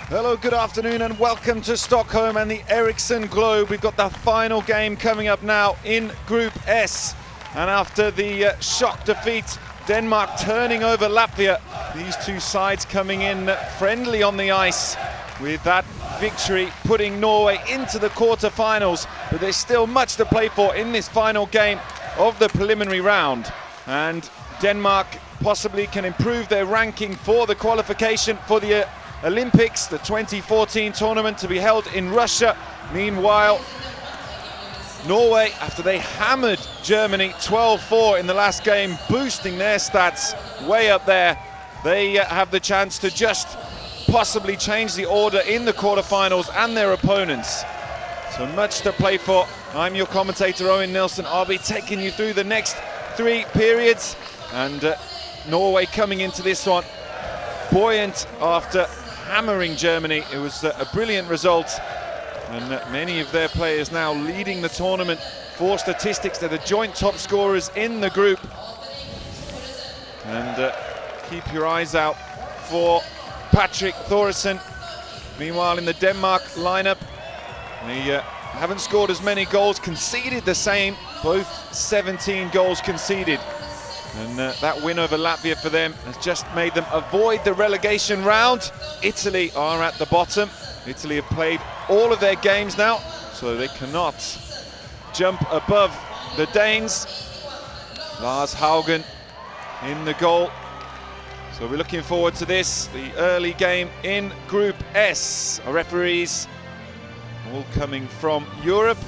Hello, good afternoon and welcome to Stockholm and the Ericsson Globe. We've got the final game coming up now in Group S. And after the shock defeat, Denmark turning over Latvia, these two sides coming in friendly on the ice with that victory, putting Norway into the quarterfinals. But there's still much to play for in this final game of the preliminary round. And Denmark possibly can improve their ranking for the qualification for the Olympics, the 2014 tournament to be held in Russia. Meanwhile, Norway, after they hammered Germany 12-4 in the last game, boosting their stats way up there, they have the chance to just possibly change the order in the quarterfinals and their opponents. So much to play for. I'm your commentator, Owen Nilsson. I'll be taking you through the next three periods. And Norway coming into this one buoyant after hammering Germany. It was a brilliant result, and many of their players now leading the tournament for statistics. They're the joint top scorers in the group. And keep your eyes out for Patrick Thoresen. Meanwhile, in the Denmark lineup, they haven't scored as many goals, conceded the same, both 17 goals conceded. And that win over Latvia for them has just made them avoid the relegation round. Italy are at the bottom. Italy have played all of their games now, so they cannot jump above the Danes. Lars Haugen in the goal. So we're looking forward to this, the early game in Group S. Our referees all coming from Europe.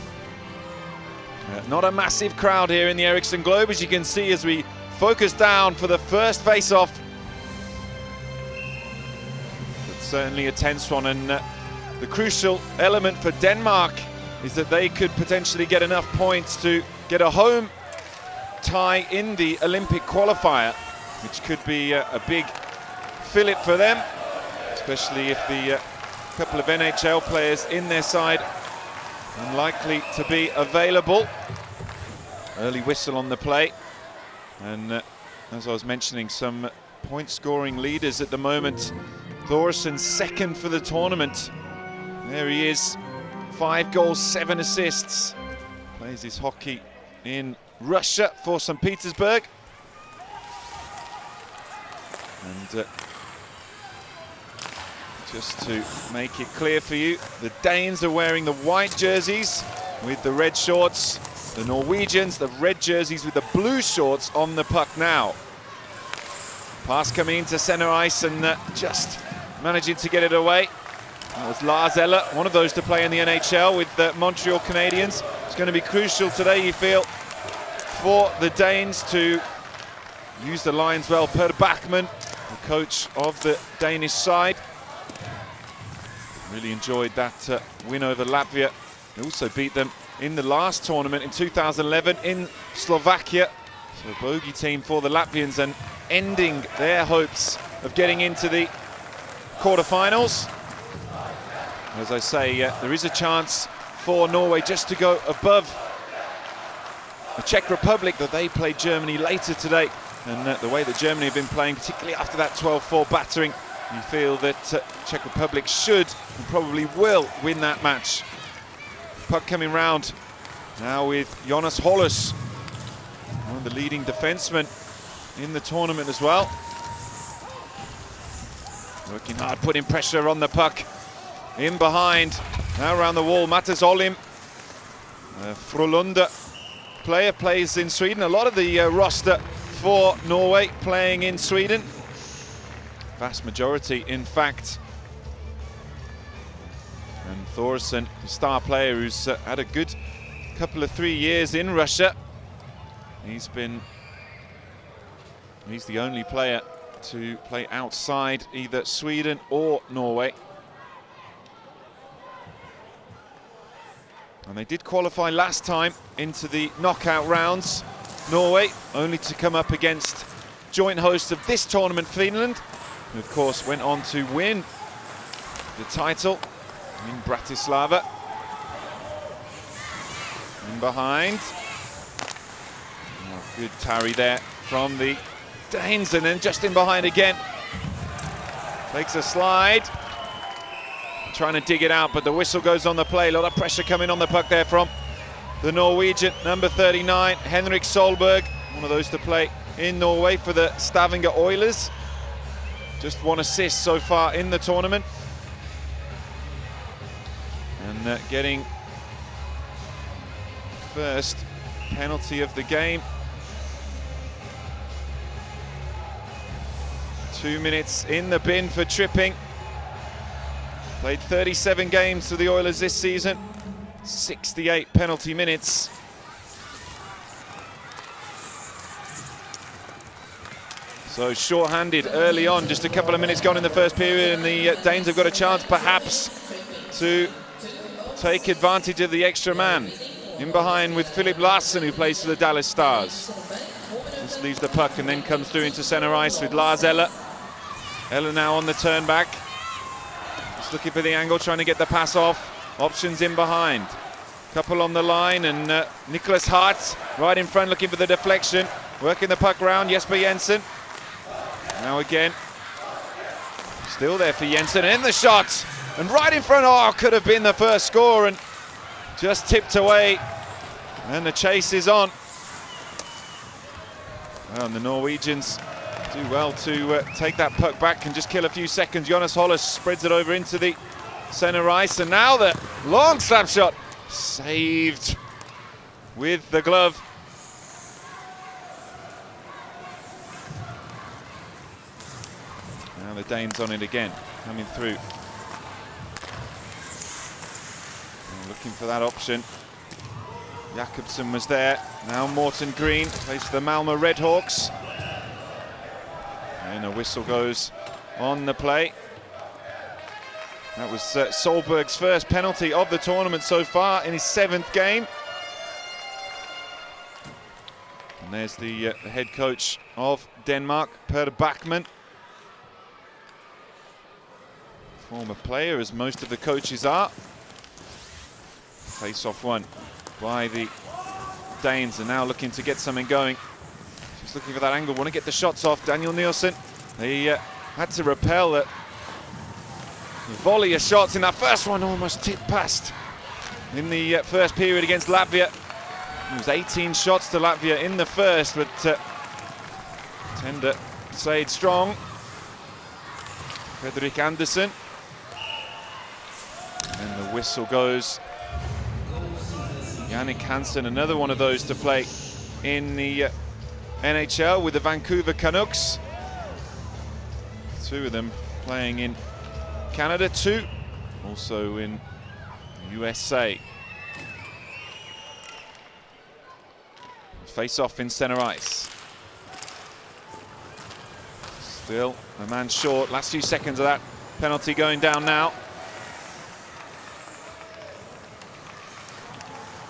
Not a massive crowd here in the Ericsson Globe, as you can see as we focus down for the first face-off. But certainly a tense one, and the crucial element for Denmark is that they could potentially get enough points to get a home tie in the Olympic qualifier, which could be a big fillip for them, especially if the couple of NHL players in their side unlikely to be available. Early whistle on the play. And as I was mentioning, some point-scoring leaders at the moment. Thoresen second for the tournament. There he is, 5 goals, 7 assists. Plays his hockey in Russia for St. Petersburg. And just to make it clear for you, the Danes are wearing the white jerseys with the red shorts. The Norwegians, the red jerseys with the blue shorts on the puck now. Pass coming into center ice and just managing to get it away. That was Lars Eller, one of those to play in the NHL with the Montreal Canadiens. It's going to be crucial today, you feel, for the Danes to use the lines well. Per Bachmann, the coach of the Danish side. Really enjoyed that win over Latvia. They also beat them in the last tournament in 2011 in Slovakia. So a bogey team for the Latvians and ending their hopes of getting into the quarterfinals. As I say, there is a chance for Norway just to go above the Czech Republic, though they play Germany later today. And the way that Germany have been playing, particularly after that 12-4 battering, you feel that Czech Republic should and probably will win that match. Puck coming round now with Jonas Hollis, one of the leading defensemen in the tournament as well. Working hard, putting pressure on the puck. In behind, now around the wall, Mattis Olim. Frölunda player plays in Sweden. A lot of the roster for Norway playing in Sweden. Vast majority, in fact. And Thoresen, the star player who's had a good couple of 3 years in Russia. He's the only player to play outside either Sweden or Norway. And they did qualify last time into the knockout rounds. Norway, only to come up against joint hosts of this tournament, Finland, who of course went on to win the title in Bratislava. In behind. Oh, good tarry there from the Danes, and then just in behind again. Takes a slide. trying to dig it out, but the whistle goes on the play. A lot of pressure coming on the puck there from the Norwegian, number 39, Henrik Solberg, one of those to play in Norway for the Stavanger Oilers. Just 1 assist so far in the tournament. And getting first penalty of the game. 2 minutes in the bin for tripping. Played 37 games for the Oilers this season. 68 penalty minutes. So short-handed early on, just a couple of minutes gone in the first period, and the Danes have got a chance perhaps to take advantage of the extra man. In behind with Philip Larsen, who plays for the Dallas Stars. Just leaves the puck and then comes through into center ice with Lars Eller. Eller now on the turn back. Just looking for the angle, trying to get the pass off. Options in behind. Couple on the line, and Nicholas Hart right in front looking for the deflection. Working the puck round, Jesper Jensen. Now again. Still there for Jensen, in the shot. And right in front, oh, could have been the first score, and just tipped away. And the chase is on. Well, and the Norwegians do well to take that puck back and just kill a few seconds. Jonas Hollis spreads it over into the center ice, and now the long slap shot saved with the glove. Now the Danes on it again, coming through. And looking for that option. Jakobsen was there. Now Morten Green plays for the Malmö Redhawks. And a whistle goes on the play. That was Solberg's first penalty of the tournament so far in his 7th game. And there's the head coach of Denmark, Per Bachmann. Former player, as most of the coaches are. Face-off one by the Danes, and now looking to get something going. Just looking for that angle, want to get the shots off. Daniel Nielsen, he had to repel a volley of shots in that first one, almost tipped past in the first period against Latvia. It was 18 shots to Latvia in the first, but tender stayed strong. Fredrik Andersen. And the whistle goes. Jannik Hansen, another one of those to play in the NHL with the Vancouver Canucks. 2 of them playing in Canada, 2 also in USA. Face off in center ice. Still a man short. Last few seconds of that penalty going down now.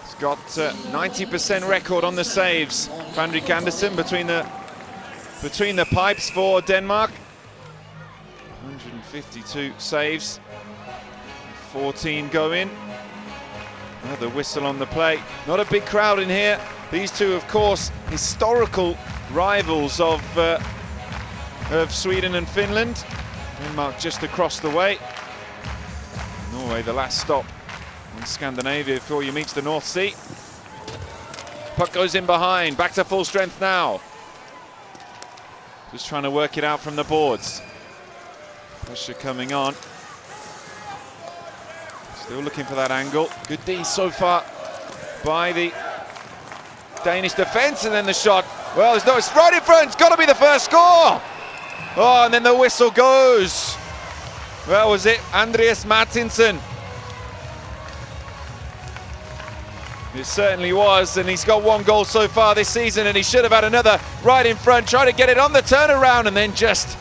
He's got 90% record on the saves. Fredrik Andersen between the pipes for Denmark. 152 saves. 14 go in. Another whistle on the play. Not a big crowd in here. These two, of course, historical rivals of Sweden and Finland. Denmark just across the way. Norway, the last stop in Scandinavia before you meet the North Sea. Puck goes in behind. Back to full strength now. Just trying to work it out from the boards. Pressure coming on. Still looking for that angle. Good D so far by the Danish defense, and then the shot. Well, it's right in front. It's got to be the first score. Oh, and then the whistle goes. Where was it? Andreas Martinsen. It certainly was, and he's got 1 goal so far this season, and he should have had another right in front. Trying to get it on the turnaround, and then just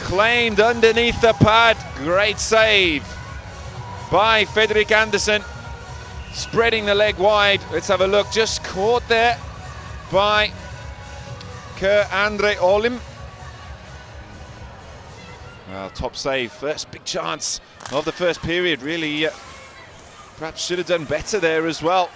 claimed underneath the pad. Great save by Fredrik Andersen. Spreading the leg wide. Let's have a look. Just caught there by Andre Olim. Well, top save. First big chance of the first period. Really, perhaps should have done better there as well.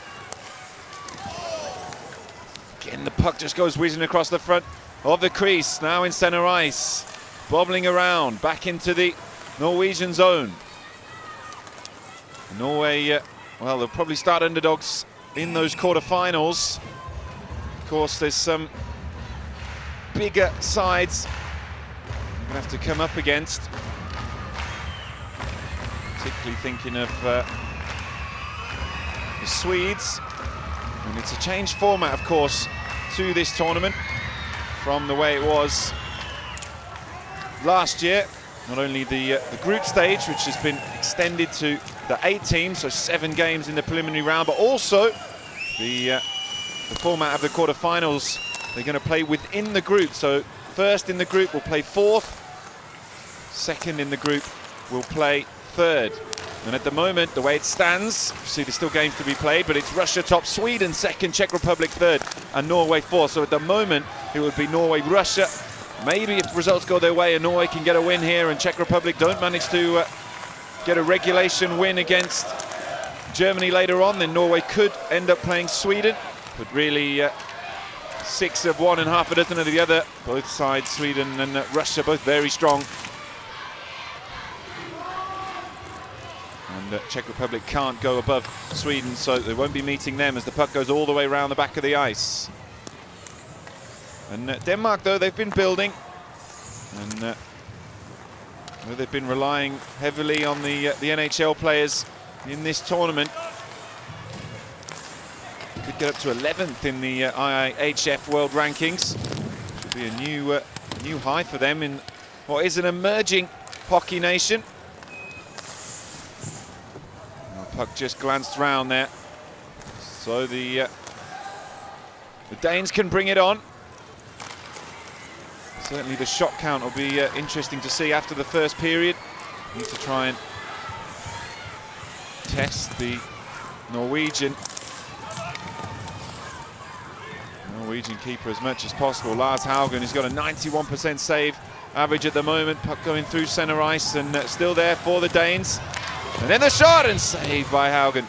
Again, the puck just goes whizzing across the front of the crease. Now in center ice. Bobbling around. Back into the Norwegian zone. Norway, well, they'll probably start underdogs in those quarterfinals. Of course, there's some bigger sides you're going to have to come up against. Particularly thinking of the Swedes. And it's a changed format, of course, to this tournament from the way it was last year. Not only the group stage, which has been extended to the 8 teams, so 7 games in the preliminary round, but also the format of the quarterfinals. They're going to play within the group. So first in the group will play 4th, second in the group will play 3rd. And at the moment, the way it stands, you see there's still games to be played, but it's Russia top, Sweden 2nd, Czech Republic 3rd, and Norway 4th. So at the moment, it would be Norway-Russia. Maybe if results go their way and Norway can get a win here and Czech Republic don't manage to get a regulation win against Germany later on, then Norway could end up playing Sweden. But really, 6 of one and half a dozen of the other. Both sides, Sweden and Russia, both very strong. And Czech Republic can't go above Sweden, so they won't be meeting them as the puck goes all the way around the back of the ice. And Denmark, though, they've been building, and they've been relying heavily on the NHL players in this tournament. Could get up to 11th in the IIHF World Rankings. Should be a new high for them in what is an emerging hockey nation. The puck just glanced round there, so the Danes can bring it on. Certainly the shot count will be interesting to see after the first period. Need to try and test the Norwegian keeper as much as possible. Lars Haugen, who's got a 91% save average at the moment. Puck going through centre ice and still there for the Danes. And then the shot, and saved by Haugen.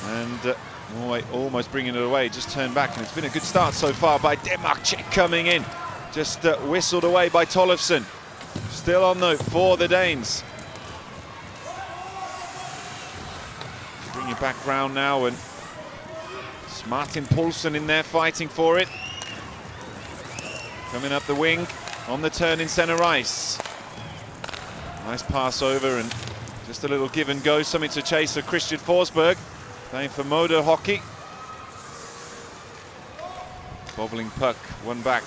And Norway almost bringing it away, just turned back, and it's been a good start so far by Denmark. Czech coming in, just whistled away by Tollefsen. Still on though for the Danes. Bring it back round now, and it's Martin Poulsen in there fighting for it. Coming up the wing on the turn in centre ice. Nice pass over and just a little give and go, something to chase for Christian Forsberg. Playing for Modo Hockey. Bobbling puck, one back.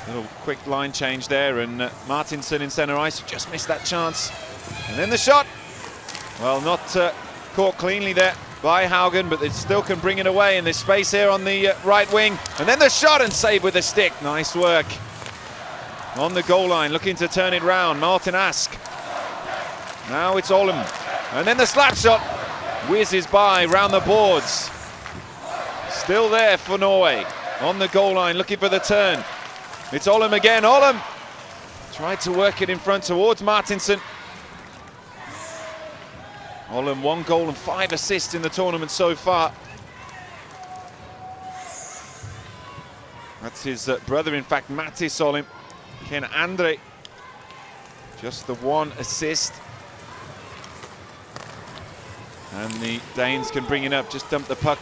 Little quick line change there, and Martinsen in centre ice just missed that chance. And then the shot. Well, not caught cleanly there by Haugen, but they still can bring it away in this space here on the right wing. And then the shot, and save with the stick. Nice work. On the goal line, looking to turn it round. Martin Ask. Now it's Olm. And then the slap shot. Whizzes by round the boards. Still there for Norway. On the goal line, looking for the turn. It's Olm again. Olm tried to work it in front towards Martinsen. Olm 1 goal and 5 assists in the tournament so far. That's his brother, in fact, Mattis Olm. Ken Andre, just the 1 assist. And the Danes can bring it up, just dump the puck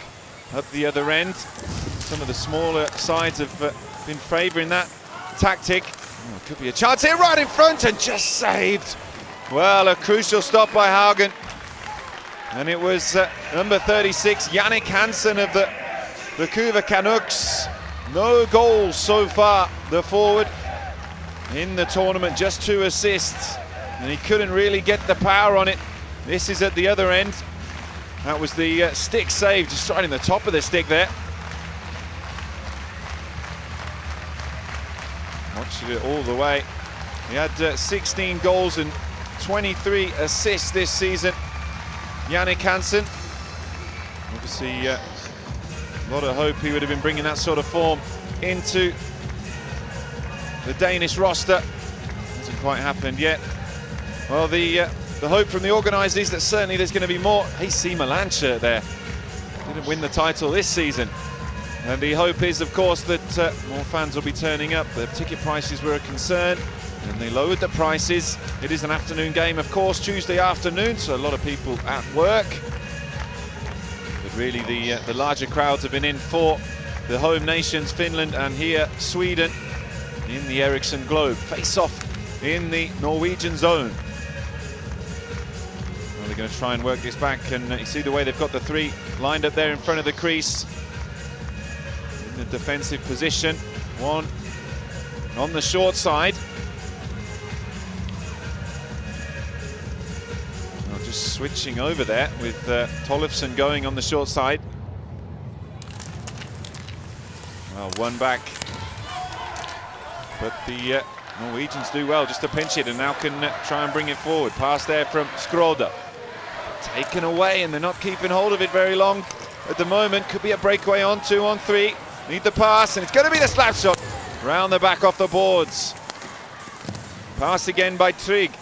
up the other end. Some of the smaller sides have been favouring that tactic. Oh, could be a chance here right in front, and just saved. Well, a crucial stop by Haugen. And it was number 36, Jannik Hansen of the Vancouver Canucks. No goals so far, the forward in the tournament, just 2 assists. And he couldn't really get the power on it. This is at the other end. That was the stick save, just right in the top of the stick there. Watched it all the way. He had 16 goals and 23 assists this season. Jannik Hansen. Obviously, a lot of hope he would have been bringing that sort of form into the Danish roster. Hasn't quite happened yet. Well, the hope from the organisers is that certainly there's going to be more. AC Melancher there. Didn't win the title this season. And the hope is, of course, that more fans will be turning up. The ticket prices were a concern, and they lowered the prices. It is an afternoon game, of course, Tuesday afternoon, so a lot of people at work. But really, the larger crowds have been in for the home nations, Finland and here, Sweden, in the Ericsson Globe. Face-off in the Norwegian zone. Well, they're going to try and work this back, and you see the way they've got the three lined up there in front of the crease. In the defensive position, one on the short side. Well, just switching over there with Tollefsen going on the short side. Well, one back, but the Norwegians do well just to pinch it, and now can try and bring it forward. Pass there from Skroda. Taken away, and they're not keeping hold of it very long at the moment. Could be a breakaway on 2 on 3. Need the pass, and it's going to be the slap shot. Round the back off the boards. Pass again by Trygg.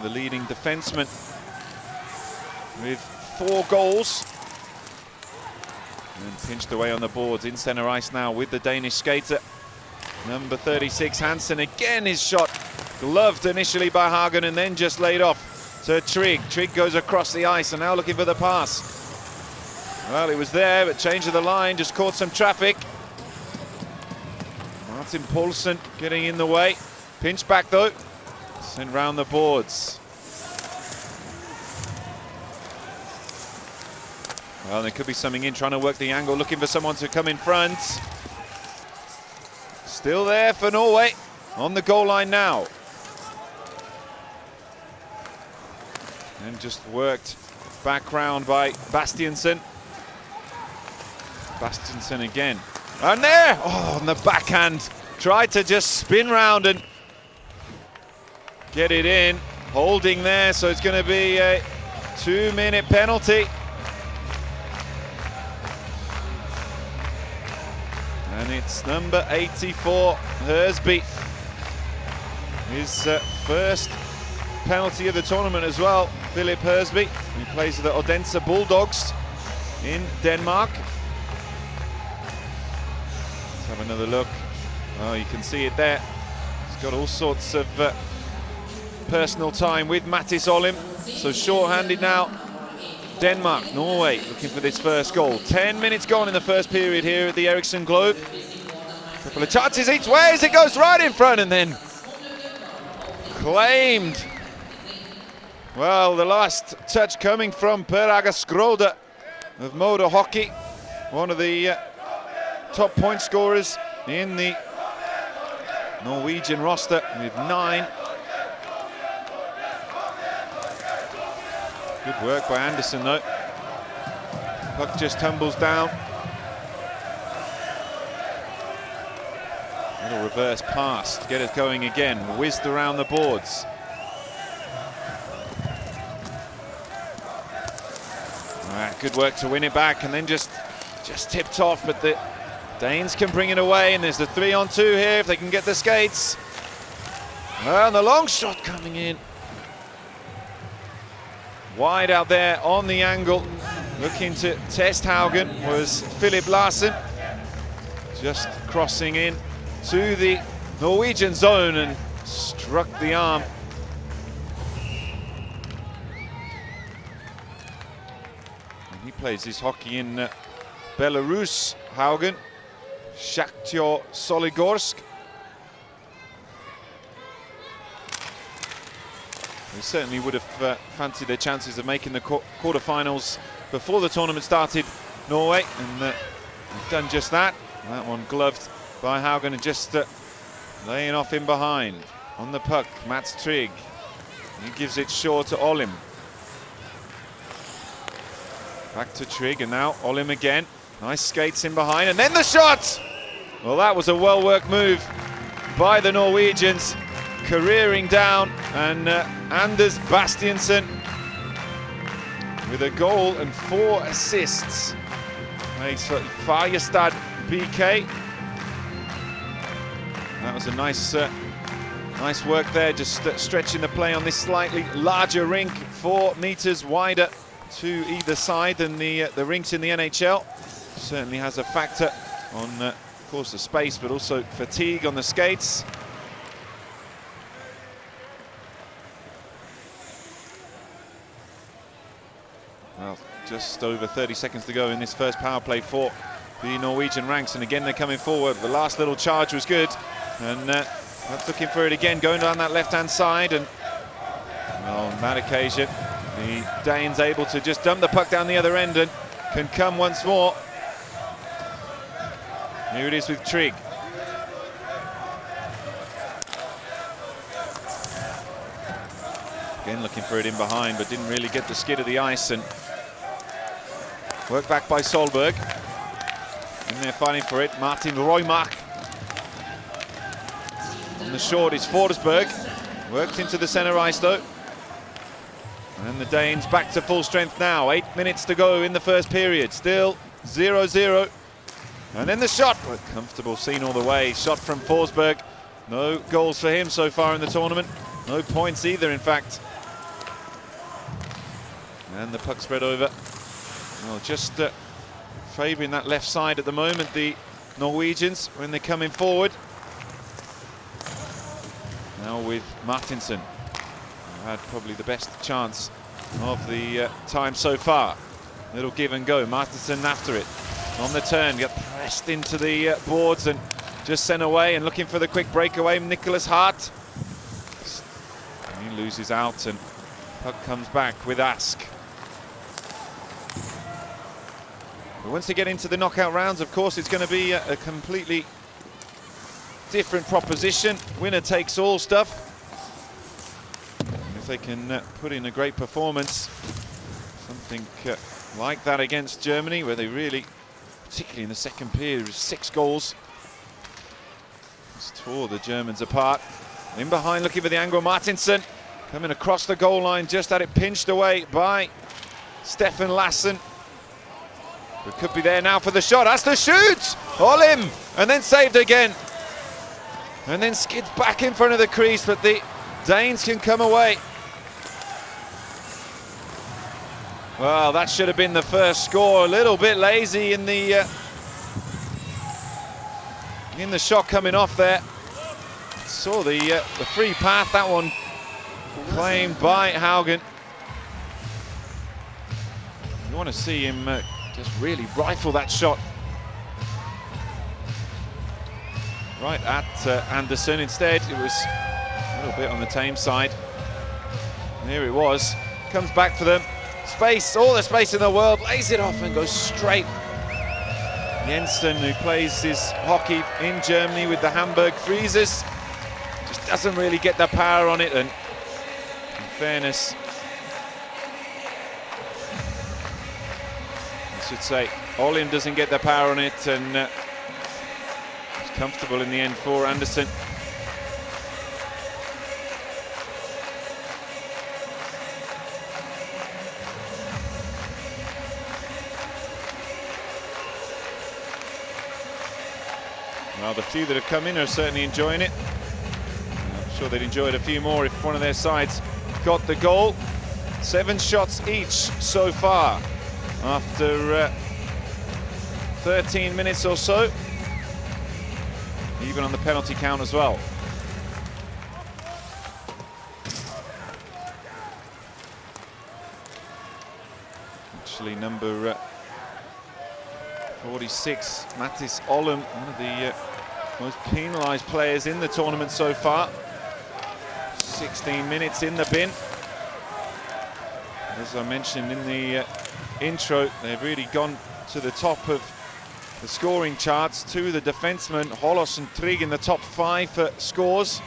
The leading defenseman with 4 goals. And pinched away on the boards in centre ice now with the Danish skater. Number 36, Hansen. Again his shot gloved initially by Hagen and then just laid off to Trygg. Trygg goes across the ice and now looking for the pass. Well, it was there, but change of the line, just caught some traffic. Martin Poulsen getting in the way. Pinch back though. Sent round the boards. Well, there could be something in, trying to work the angle, looking for someone to come in front. Still there for Norway, on the goal line now. And just worked back round by Bastiansen. Bastiansen again. And there! Oh, on the backhand. Tried to just spin round and get it in. Holding there, so it's going to be a 2-minute penalty. And it's number 84, Hersby. His first penalty of the tournament as well, Philip Hersby. He plays for the Odense Bulldogs in Denmark. Let's have another look. Oh, you can see it there. He's got all sorts of personal time with Mattis Olim. So short-handed now. Denmark, Norway looking for this first goal. 10 minutes gone in the first period here at the Ericsson Globe. Couple of chances each way as it goes right in front and then claimed. Well, the last touch coming from Per-Aga Skroda of Modo Hockey, one of the top point scorers in the Norwegian roster with 9. Good work by Anderson though. Puck just tumbles down. Little reverse pass to get us going again. Whizzed around the boards. Alright, good work to win it back and then just tipped off, but the Danes can bring it away, and there's the 3-on-2 here if they can get the skates. Well, and the long shot coming in. Wide out there on the angle, looking to test Haugen was Philip Larsen. Just crossing in to the Norwegian zone and struck the arm. And he plays his hockey in Belarus, Haugen. Shakhtar Soligorsk. They certainly would have fancied their chances of making the quarterfinals before the tournament started, Norway, and they've done just that. That one gloved by Haugen and just laying off in behind. On the puck, Mats Trygg. He gives it short to Olim. Back to Trygg, and now Olim again. Nice skates in behind, and then the shot! Well, that was a well-worked move by the Norwegians. Careering down, and Anders Bastiansen with a goal and 4 assists. Makes Färjestad BK. That was a nice work there, just stretching the play on this slightly larger rink, 4 meters wider to either side than the rinks in the NHL. certainly has a factor on, of course, the space, but also fatigue on the skates. Well, just over 30 seconds to go in this first power play for the Norwegian ranks, and again they're coming forward. The last little charge was good, and that's looking for it again, going down that left-hand side, and on that occasion, the Danes able to just dump the puck down the other end and can come once more. Here it is with Trigg. Again looking for it in behind, but didn't really get the skid of the ice, and worked back by Solberg. In there fighting for it, Martin Roymark. On the short is Forsberg. Worked into the centre ice though. And the Danes back to full strength now. 8 minutes to go in the first period. Still 0-0. And then the shot. A comfortable scene all the way. Shot from Forsberg. No goals for him so far in the tournament. No points either, in fact. And the puck spread over. Well, just favouring that left side at the moment, the Norwegians, when they're coming forward. Now with Martinsen, who had probably the best chance of the time so far. Little give and go. Martinsen after it. On the turn, get pressed into the boards and just sent away, and looking for the quick breakaway, Nicholas Hart. He loses out, and puck comes back with Ask. But once they get into the knockout rounds, of course, it's going to be a completely different proposition. Winner takes all stuff. And if they can put in a great performance, something like that against Germany, where they really, particularly in the second period, 6 goals, just tore the Germans apart. In behind, looking for the angle, Martinsen coming across the goal line, just had it pinched away by Stefan Lassen. It could be there now for the shot. That's the shoot! All in! And then saved again. And then skids back in front of the crease, but the Danes can come away. Well, that should have been the first score. A little bit lazy in the shot coming off there. Saw the free path, that one claimed by Haugen. You want to see him just really rifle that shot right at Anderson. Instead, it was a little bit on the tame side. And here it was. Comes back for them. Space, all the space in the world. Lays it off and goes straight. Jensen, who plays his hockey in Germany with the Hamburg Freezers, just doesn't really get the power on it. And in fairness, I should say, Olin doesn't get the power on it, and it's comfortable in the end for Anderson. Well, the few that have come in are certainly enjoying it. I'm sure they'd enjoy it a few more if one of their sides got the goal. 7 shots each so far after 13 minutes or so, even on the penalty count as well. Actually, number 46, Mattis Ollum, one of the most penalised players in the tournament so far. 16 minutes in the bin. As I mentioned in the intro, they've really gone to the top of the scoring charts. 2 of the defensemen, Holos and Trigg, in the top 5 for scores.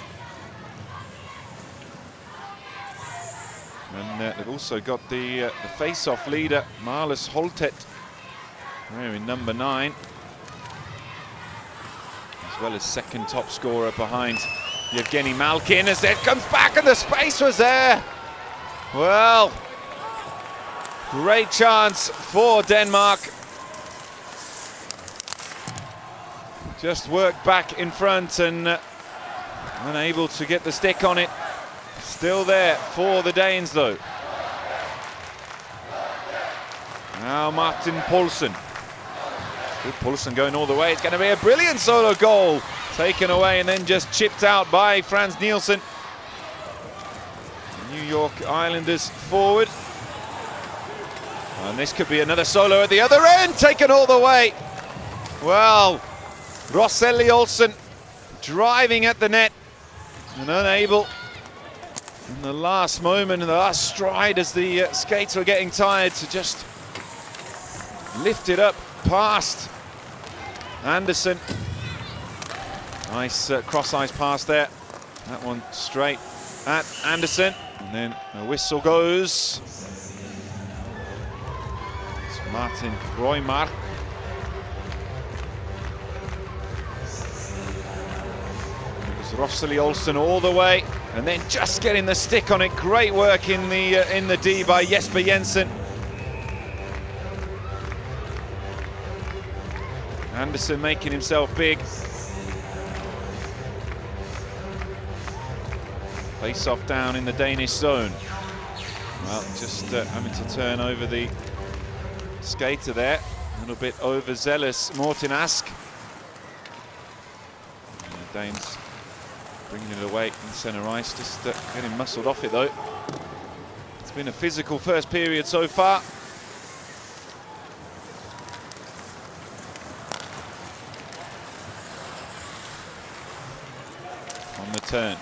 And they've also got the face-off leader, Marlus Holtet, there in number 9, as well as second top scorer behind Yevgeny Malkin, as it comes back and the space was there. Well, great chance for Denmark. Just worked back in front and unable to get the stick on it. Still there for the Danes though. Now Martin Poulsen. Good Poulsen going all the way. It's going to be a brilliant solo goal. Taken away and then just chipped out by Frans Nielsen. New York Islanders forward. And this could be another solo at the other end. Taken all the way. Well, Rosselli Olsen driving at the net and unable in the last moment, in the last stride as the skates were getting tired, to just lift it up past Anderson. Nice cross-ice pass there. That one straight at Anderson. And then the whistle goes. It's Martin Roymark. It was Rosselli Olsen all the way, and then just getting the stick on it. Great work in the D by Jesper Jensen. Anderson making himself big. Face off down in the Danish zone. Well, just having to turn over the skater there. A little bit overzealous, Morten Ask. And the Danes bringing it away in centre ice, just getting muscled off it though. It's been a physical first period so far. On the turn.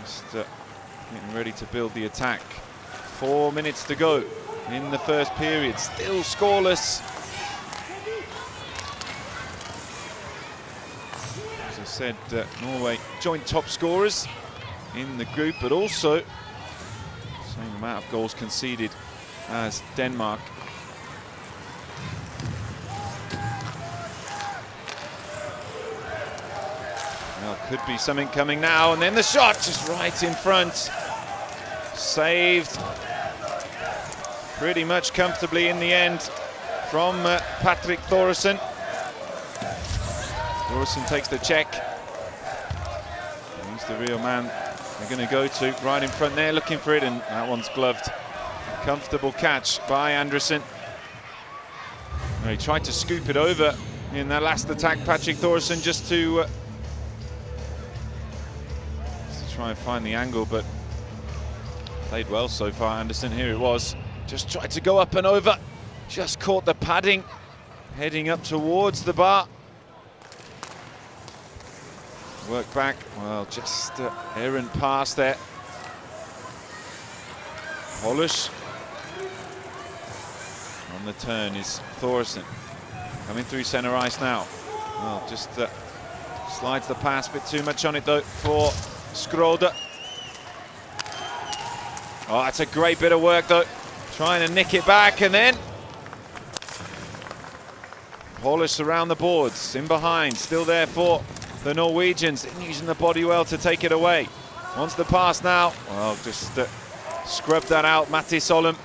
Just getting ready to build the attack. 4 minutes to go in the first period. Still scoreless. As I said, Norway joint top scorers in the group, but also same amount of goals conceded as Denmark. Well, could be something coming now, and then the shot just right in front. Saved pretty much comfortably in the end from Patrick Thoresen. Thoresen takes the check. He's the real man they're going to go to, right in front there, looking for it, and that one's gloved. A comfortable catch by Anderson. Well, he tried to scoop it over in that last attack, Patrick Thoresen, just to try and find the angle, but played well so far, Anderson. Here it was, just tried to go up and over, just caught the padding, heading up towards the bar. Work back, well, just errant pass there. Polish. On the turn is Thoresen, coming through centre ice now. Well, just slides the pass, a bit too much on it though for Schröder. Oh, that's a great bit of work though. Trying to nick it back, and then Polish around the boards, in behind, still there for the Norwegians, using the body well to take it away. Wants the pass now. Well, just scrubbed that out, Matti Solem.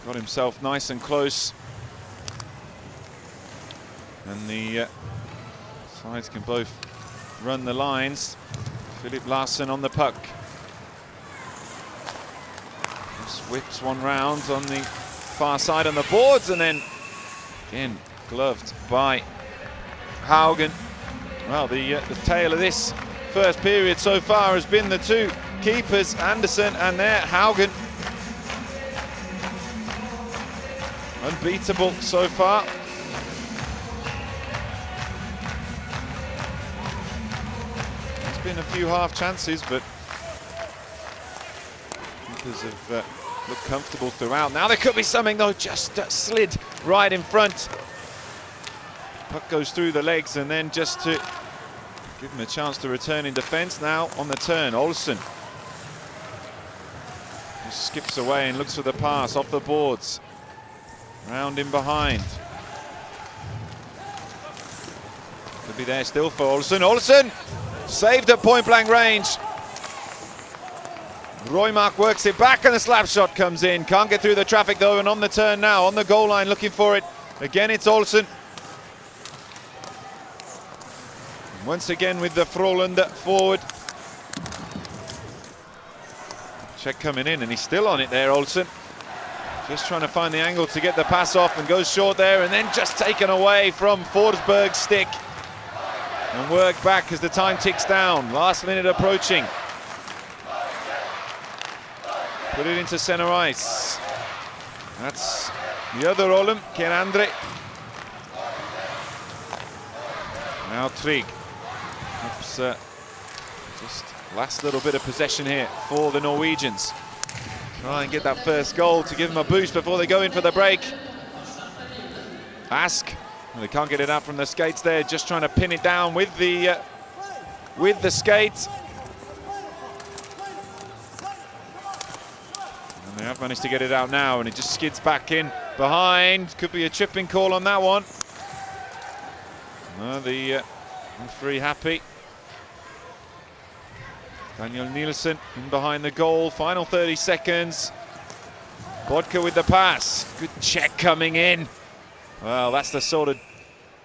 Got himself nice and close. And the sides can both run the lines. Philip Larsson on the puck. Just whips one round on the far side on the boards, and then again gloved by Haugen. Well, the tale of this first period so far has been the two keepers, Anderson and there Haugen. Unbeatable so far. There's been a few half chances, but keepers have looked comfortable throughout. Now there could be something though, just slid right in front. Puck goes through the legs, and then just to give him a chance to return in defence. Now on the turn, Olsen just skips away and looks for the pass off the boards. Round in behind. Could be there still for Olsen. Olsen saved at point-blank range. Roymark works it back, and the slap shot comes in. Can't get through the traffic though, and on the turn now, on the goal line looking for it. Again, it's Olsen. Once again with the Frölunda forward. Check coming in, and he's still on it there, Olsen. Just trying to find the angle to get the pass off and goes short there, and then just taken away from Forsberg's stick. And work back as the time ticks down. Last minute approaching. Put it into center ice. That's the other Olem, Kien-Andre. Now Trig. Just last little bit of possession here for the Norwegians. Try and get that first goal to give them a boost before they go in for the break. Ask. Well, they can't get it out from the skates there, just trying to pin it down with the skates. And they have managed to get it out now, and it just skids back in behind. Could be a chipping call on that one. No, the referee happy. Daniel Nielsen in behind the goal. Final 30 seconds. Bodka with the pass. Good check coming in. Well, that's the sort of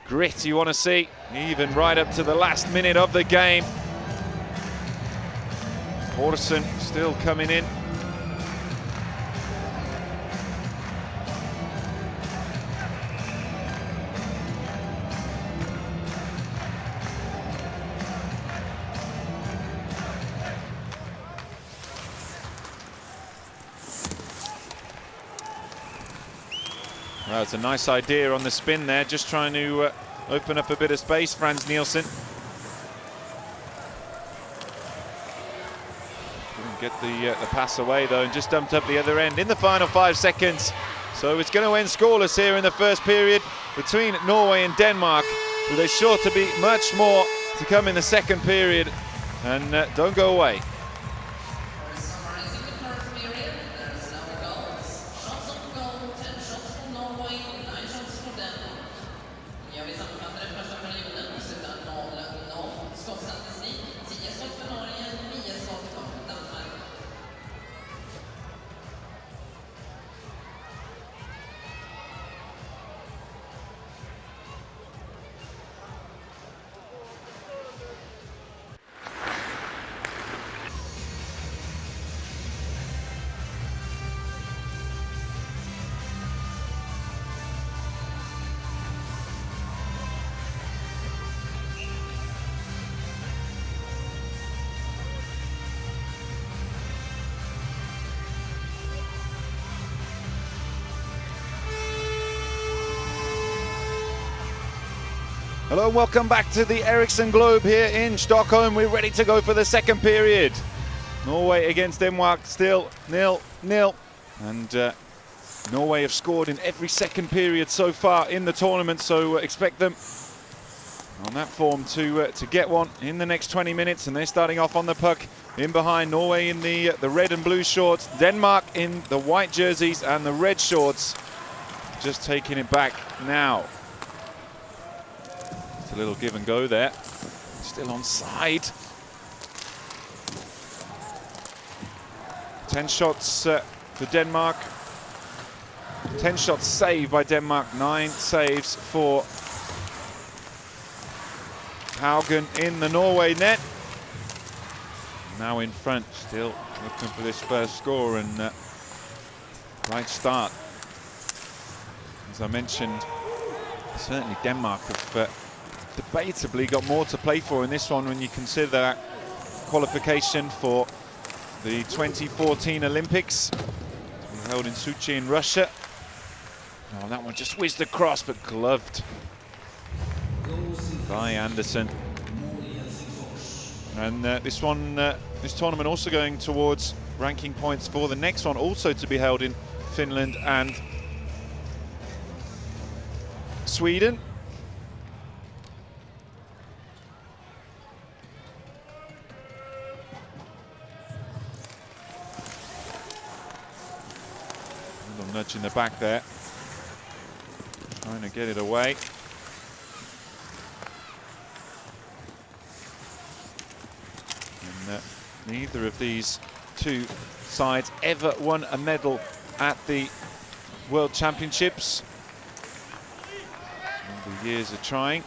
grit you want to see, even right up to the last minute of the game. Horson still coming in. Well, it's a nice idea on the spin there, just trying to open up a bit of space, Frans Nielsen. Couldn't get the pass away though, and just dumped up the other end in the final 5 seconds. So it's going to end scoreless here in the first period between Norway and Denmark, but there's sure to be much more to come in the second period, and don't go away. Hello and welcome back to the Ericsson Globe here in Stockholm. We're ready to go for the second period. Norway against Denmark still 0-0. And Norway have scored in every second period so far in the tournament, so expect them on that form to get one in the next 20 minutes. And they're starting off on the puck in behind. Norway in the red and blue shorts, Denmark in the white jerseys and the red shorts. Just taking it back now. It's a little give and go there. Still onside. 10 shots for Denmark. 10 shots saved by Denmark, 9 saves for Haugen in the Norway net. Now in front, still looking for this first score, and right start. As I mentioned, certainly Denmark have debatably got more to play for in this one when you consider that qualification for the 2014 Olympics, held in Sochi in Russia. Oh, that one just whizzed across, but gloved by Anderson. And this tournament also going towards ranking points for the next one, also to be held in Finland and Sweden. A little nudge in the back there, trying to get it away. And neither of these two sides ever won a medal at the World Championships. All the years of trying.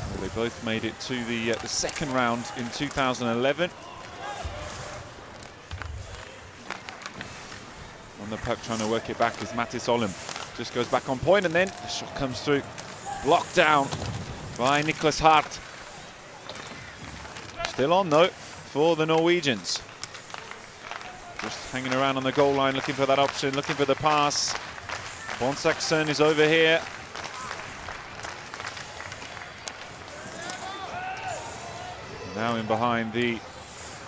Well, they both made it to the second round in 2011. puck, trying to work it back as Mattis Olim just goes back on point, and then the shot comes through. Blocked down by Niklas Hart. Still on though for the Norwegians. Just hanging around on the goal line, looking for that option, looking for the pass. Bonsaksson is over here. Now in behind, the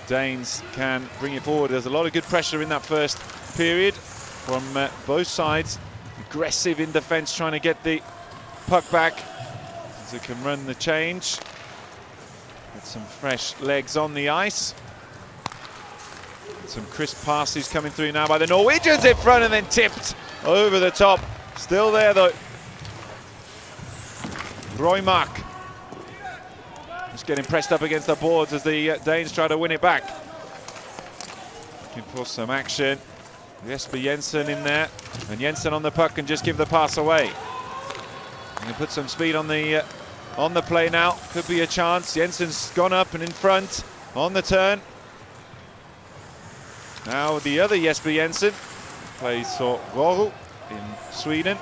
Danes can bring it forward. There's a lot of good pressure in that first period from both sides. Aggressive in defence, trying to get the puck back as they can run the change. With some fresh legs on the ice. And some crisp passes coming through now by the Norwegians in front, and then tipped over the top. Still there though. Roymark just getting pressed up against the boards as the Danes try to win it back. Looking for some action. Jesper Jensen in there, and Jensen on the puck and just give the pass away. And put some speed on the play now. Could be a chance. Jensen's gone up and in front on the turn. Now the other Jesper Jensen plays for Voro in Sweden.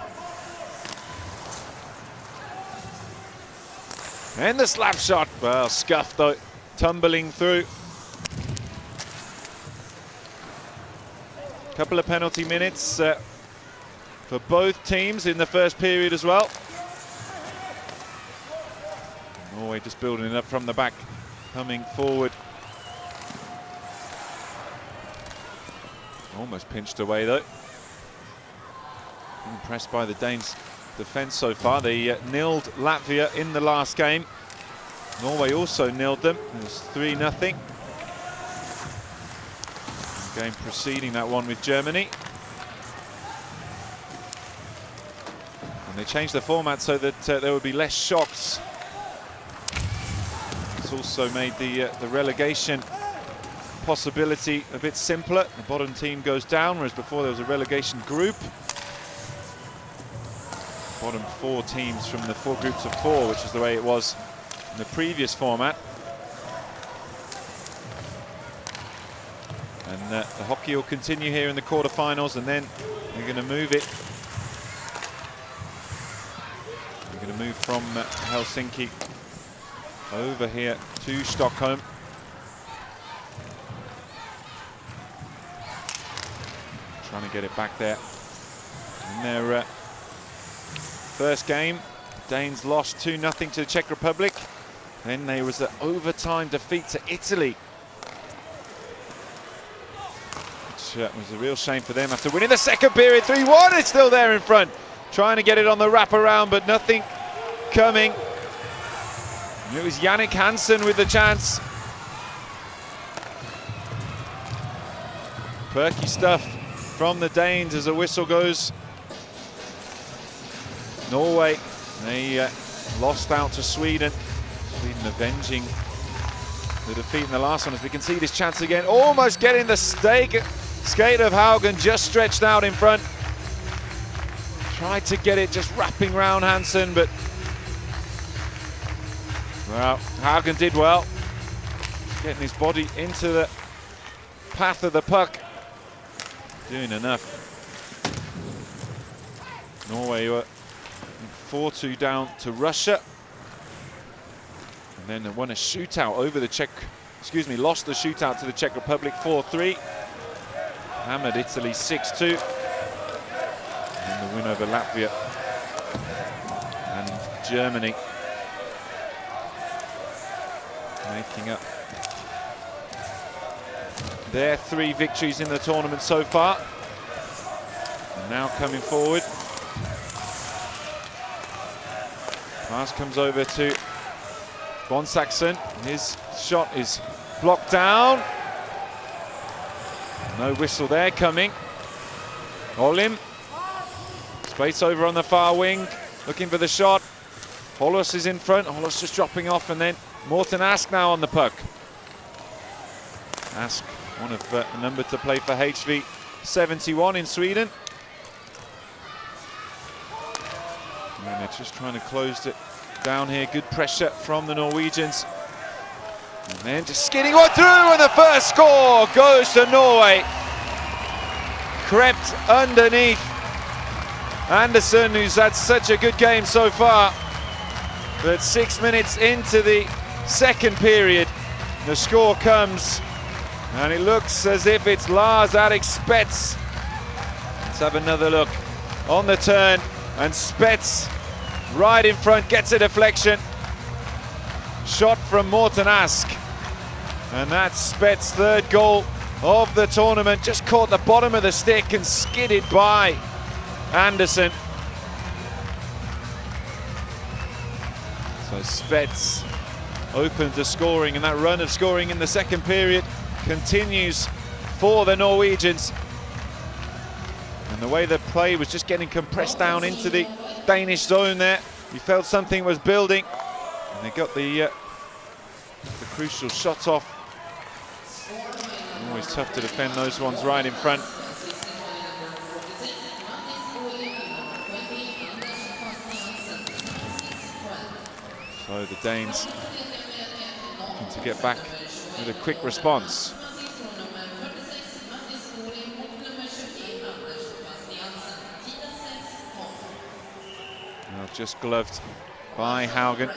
And the slap shot, well, scuffed though, tumbling through. Couple of penalty minutes for both teams in the first period as well. Norway just building it up from the back, coming forward. Almost pinched away though. Impressed by the Danes' defence so far. They nilled Latvia in the last game. Norway also nilled them. It was 3-0. Game preceding that one with Germany. And they changed the format so that there would be less shocks. It's also made the relegation possibility a bit simpler. The bottom team goes down, whereas before there was a relegation group. Bottom 4 teams from the 4 groups of 4, which is the way it was in the previous format. And the hockey will continue here in the quarterfinals, and then they're going to move it. We're going to move from Helsinki over here to Stockholm. Trying to get it back there. In their first game, Danes lost 2-0 to the Czech Republic. Then there was an overtime defeat to Italy, which was a real shame for them after winning the second period 3-1. It's still there in front, trying to get it on the wraparound, but nothing coming. And it was Jannik Hansen with the chance. Perky stuff from the Danes as a whistle goes. Norway, they lost out to Sweden. Sweden avenging the defeat in the last one, as we can see this chance again. Almost getting the skate of Haugen, just stretched out in front. Tried to get it just wrapping round Hansen, but well, Haugen did well. Getting his body into the path of the puck. Doing enough. Norway were 4-2 down to Russia. And then they won a shootout over the lost the shootout to the Czech Republic 4-3. Hammered Italy 6-2. And the win over Latvia and Germany. Making up their 3 victories in the tournament so far. And now coming forward. Pass comes over to Bonsaksson. His shot is blocked down. No whistle there coming. Olim. Space over on the far wing. Looking for the shot. Holos is in front. Holos just dropping off, and then Morten Ask now on the puck. Ask, one of the number to play for HV 71 in Sweden. And they're just trying to close it down here. Good pressure from the Norwegians. And then just skidding one through, and the first score goes to Norway. crept underneath Anderson, who's had such a good game so far. But 6 minutes into the second period, the score comes, and it looks as if it's Lars-Erik Spets. Let's have another look on the turn, and Spets right in front gets a deflection. Shot from Morten Ask, and that's Spets' third goal of the tournament. Just caught the bottom of the stick and skidded by Anderson. So Spets open to scoring, and that run of scoring in the second period continues for the Norwegians. And the way the play was just getting compressed down into the Danish zone there, you felt something was building, and they got the crucial shot off. Always tough to defend those ones right in front. So the Danes looking to get back with a quick response. Now just gloved by Haugen.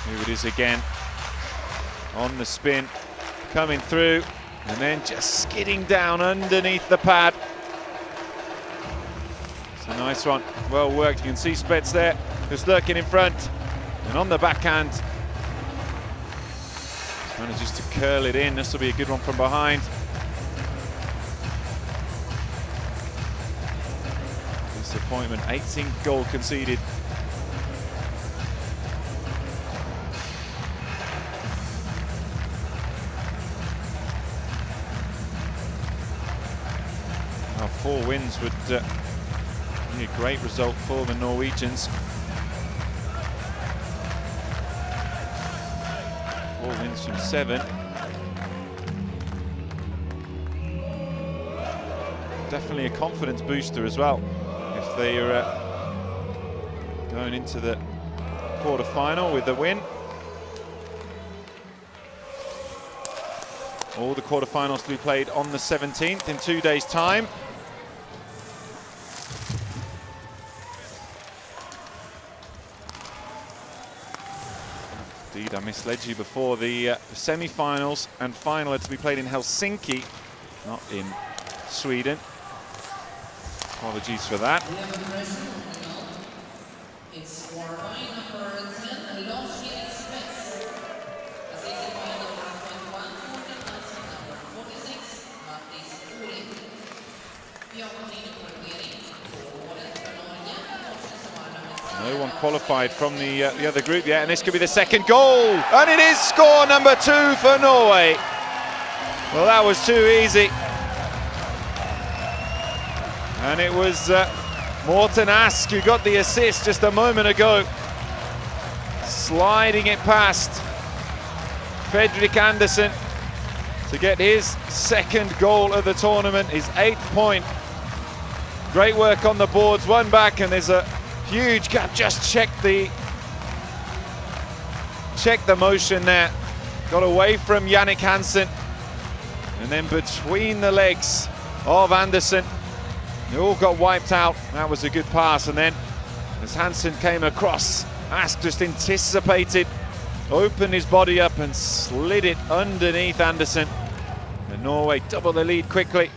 Here it is again, on the spin, coming through, and then just skidding down underneath the pad. It's a nice one, well worked. You can see Spets there, just lurking in front, and on the backhand, manages to curl it in. This will be a good one from behind. Disappointment, 18th goal conceded. Now 4 wins would be a great result for the Norwegians. 4 wins from 7. Definitely a confidence booster as well, if they are going into the quarter-final with the win. All the quarter-finals to be played on the 17th in 2 days' time. Indeed, I misled you before. The semi-finals and final are to be played in Helsinki, not in Sweden. Apologies for that. No one qualified from the other group yet, and this could be the second goal. And it is score number 2 for Norway. Well, that was too easy. And it was Morten Ask who got the assist just a moment ago, sliding it past Fredrik Andersen to get his second goal of the tournament, his 8th point. Great work on the boards, one back, and there's a huge gap. Just check the motion there. Got away from Jannik Hansen, and then between the legs of Andersen, they all got wiped out. That was a good pass, and then as Hansen came across, Ask just anticipated, opened his body up and slid it underneath Andersen. And Norway double the lead quickly.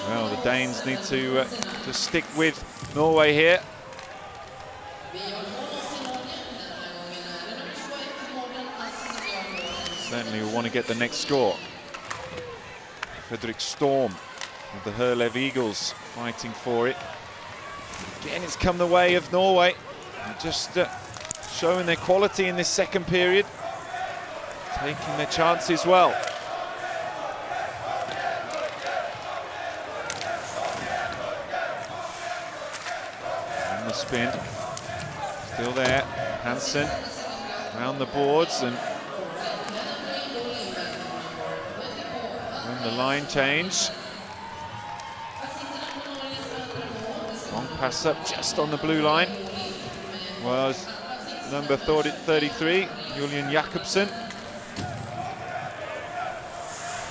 Well, the Danes need to stick with Norway here. Certainly will want to get the next score. Fredrik Storm of the Herlev Eagles fighting for it. Again, it's come the way of Norway. Just showing their quality in this second period. Taking their chances well. And the spin. Still there. Hansen. around the boards, and the line change. Long pass up just on the blue line was number 33, Julian Jakobsen.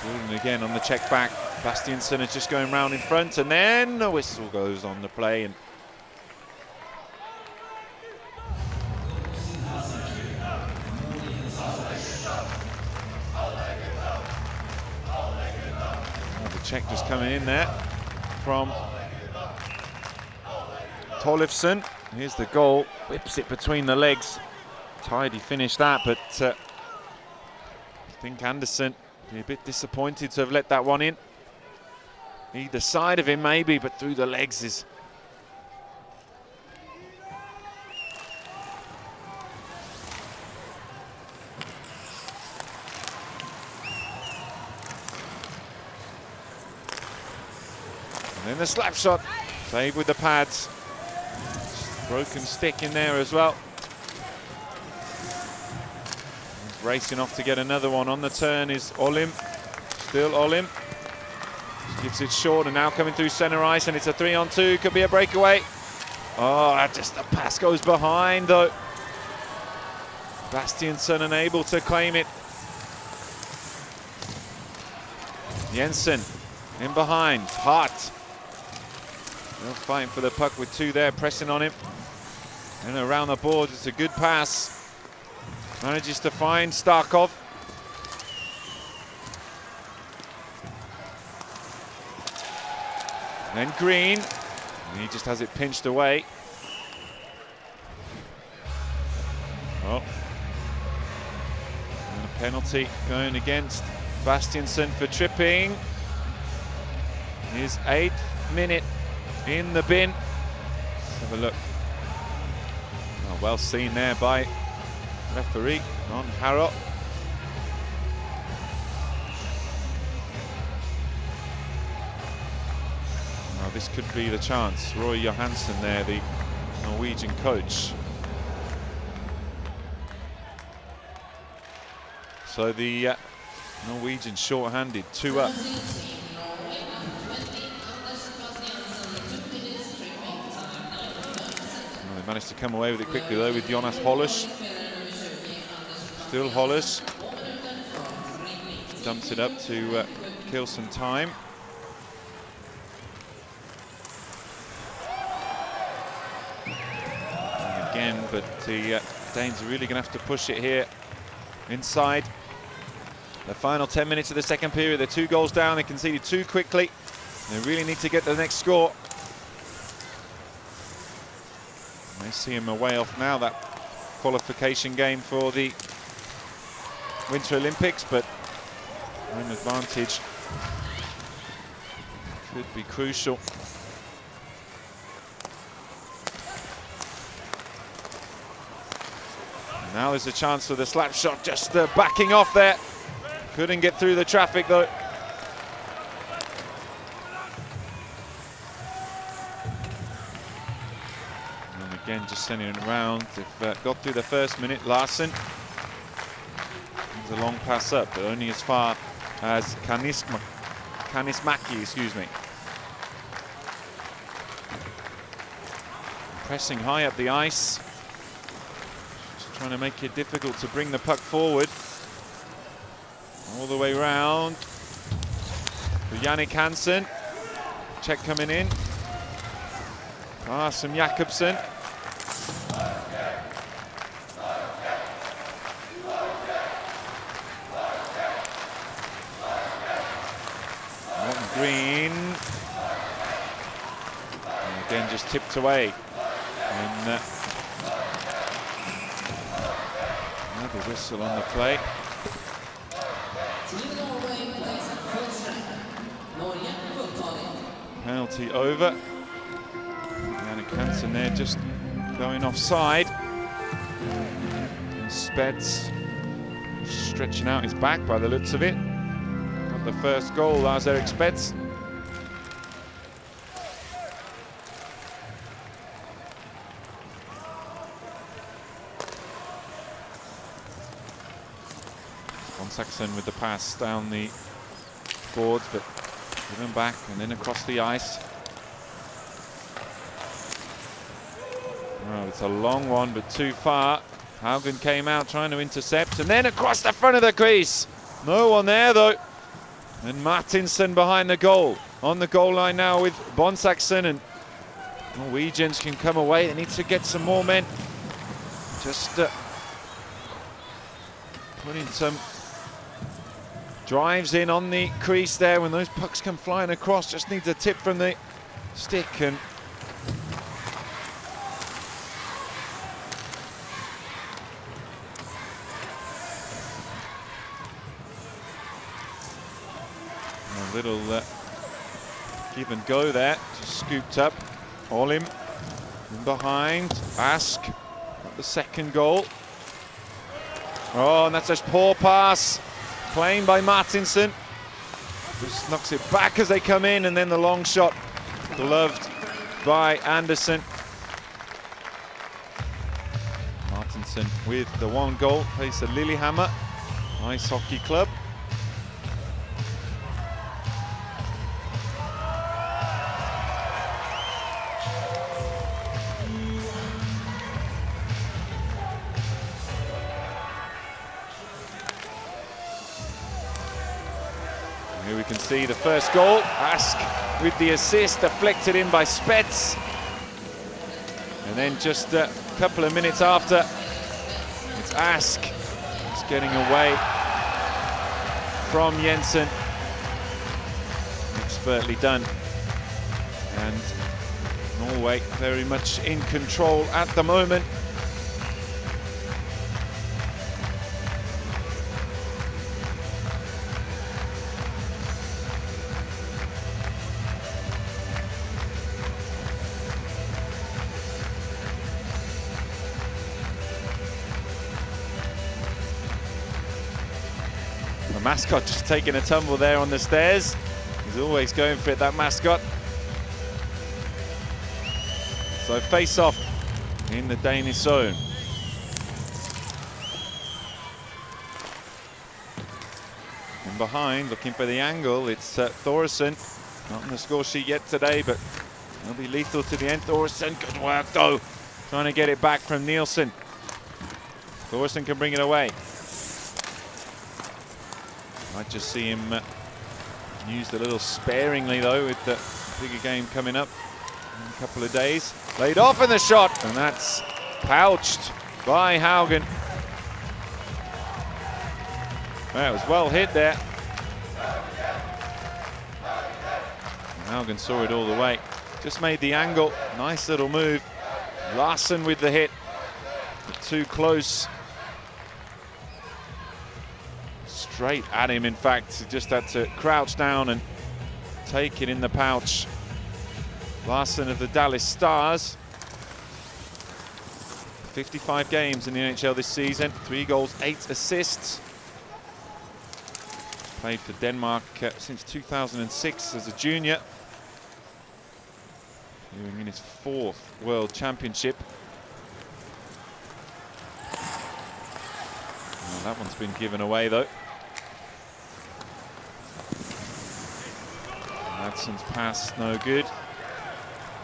Julian again on the check back. Bastiansen is just going round in front, and then the whistle goes on the play. And the check just coming in there from Tollefsen. Here's the goal, whips it between the legs. Tidy finish that, but I think Anderson be a bit disappointed to have let that one in. Either side of him maybe, but through the legs is... And then the slap shot, saved with the pads. Broken stick in there as well. He's racing off to get another one. On the turn is Olim, still Olim. Gives it short, and now coming through centre ice, and it's a 3-on-2, could be a breakaway. Oh, just the pass goes behind though. Bastiansen unable to claim it. Jensen in behind, Hart. They're fighting for the puck with two there, pressing on him. And around the board, it's a good pass. Manages to find Starkov. Then Green, and he just has it pinched away. Oh, and a penalty going against Bastiansen for tripping. His 8th minute in the bin. Let's have a look. Oh, well seen there by referee on Harrop. Now this could be the chance. Roy Johansson there, the Norwegian coach. So the Norwegian short-handed, 2 up. Well, they managed to come away with it quickly though with Jonas Hollis. Still Hollis. Dumps it up to kill some time. And again, but the Danes are really going to have to push it here inside. The final 10 minutes of the second period, they're 2 goals down, they conceded 2 quickly. They really need to get the next score. They see him away off now, that qualification game for the Winter Olympics, but home advantage could be crucial. And now there's a chance for the slap shot, just backing off there. Couldn't get through the traffic though. And again, just sending it around. They've got through the first minute. Larsen. There's a long pass up, but only as far as Kanismäki, excuse me. Pressing high up the ice. Just trying to make it difficult to bring the puck forward. All the way round for Jannik Hansen. Check coming in. Some Jakobsen. Morten Green. And again, just tipped away. And another whistle on the play. Penalty over. Jannik Hansen there just going offside. Spets stretching out his back by the looks of it. Got the first goal, Lars-Erik Spets. Saxon with the pass down the boards, but given back and then across the ice. Oh, it's a long one, but too far. Haugen came out trying to intercept, and then across the front of the crease. No one there, though. And Martinsen behind the goal. On the goal line now with Bonsaxon, and Norwegians can come away. They need to get some more men. Just putting some drives in on the crease there when those pucks come flying across. Just needs a tip from the stick, and a little give and go there. Just scooped up. Olim in behind. Ask at the second goal. Oh, and that's just poor pass. Claimed by Martinsen. Just knocks it back as they come in, and then the long shot gloved by Anderson. Martinsen with the one goal, plays at Lillehammer Ice Hockey Club. Here we can see the first goal. Ask with the assist, deflected in by Spets. And then just a couple of minutes after, it's Ask just getting away from Jensen. Expertly done. And Norway very much in control at the moment. The mascot just taking a tumble there on the stairs. He's always going for it, that mascot. So face off in the Danish zone. And behind, looking for the angle, it's Thoresen. Not on the score sheet yet today, but he'll be lethal to the end. Thoresen, good work though. Trying to get it back from Nielsen. Thoresen can bring it away. Might just see him used a little sparingly though, with the bigger game coming up in a couple of days. Laid off in the shot, and that's pouched by Haugen. That was well hit there. Haugen saw it all the way. Just made the angle. Nice little move. Larsen with the hit. But too close. Straight at him, in fact. He just had to crouch down and take it in the pouch. Larsen of the Dallas Stars. 55 games in the NHL this season. 3 goals, 8 assists. Played for Denmark since 2006 as a junior. In his 4th World Championship. Well, that one's been given away though. Madsen's pass, no good.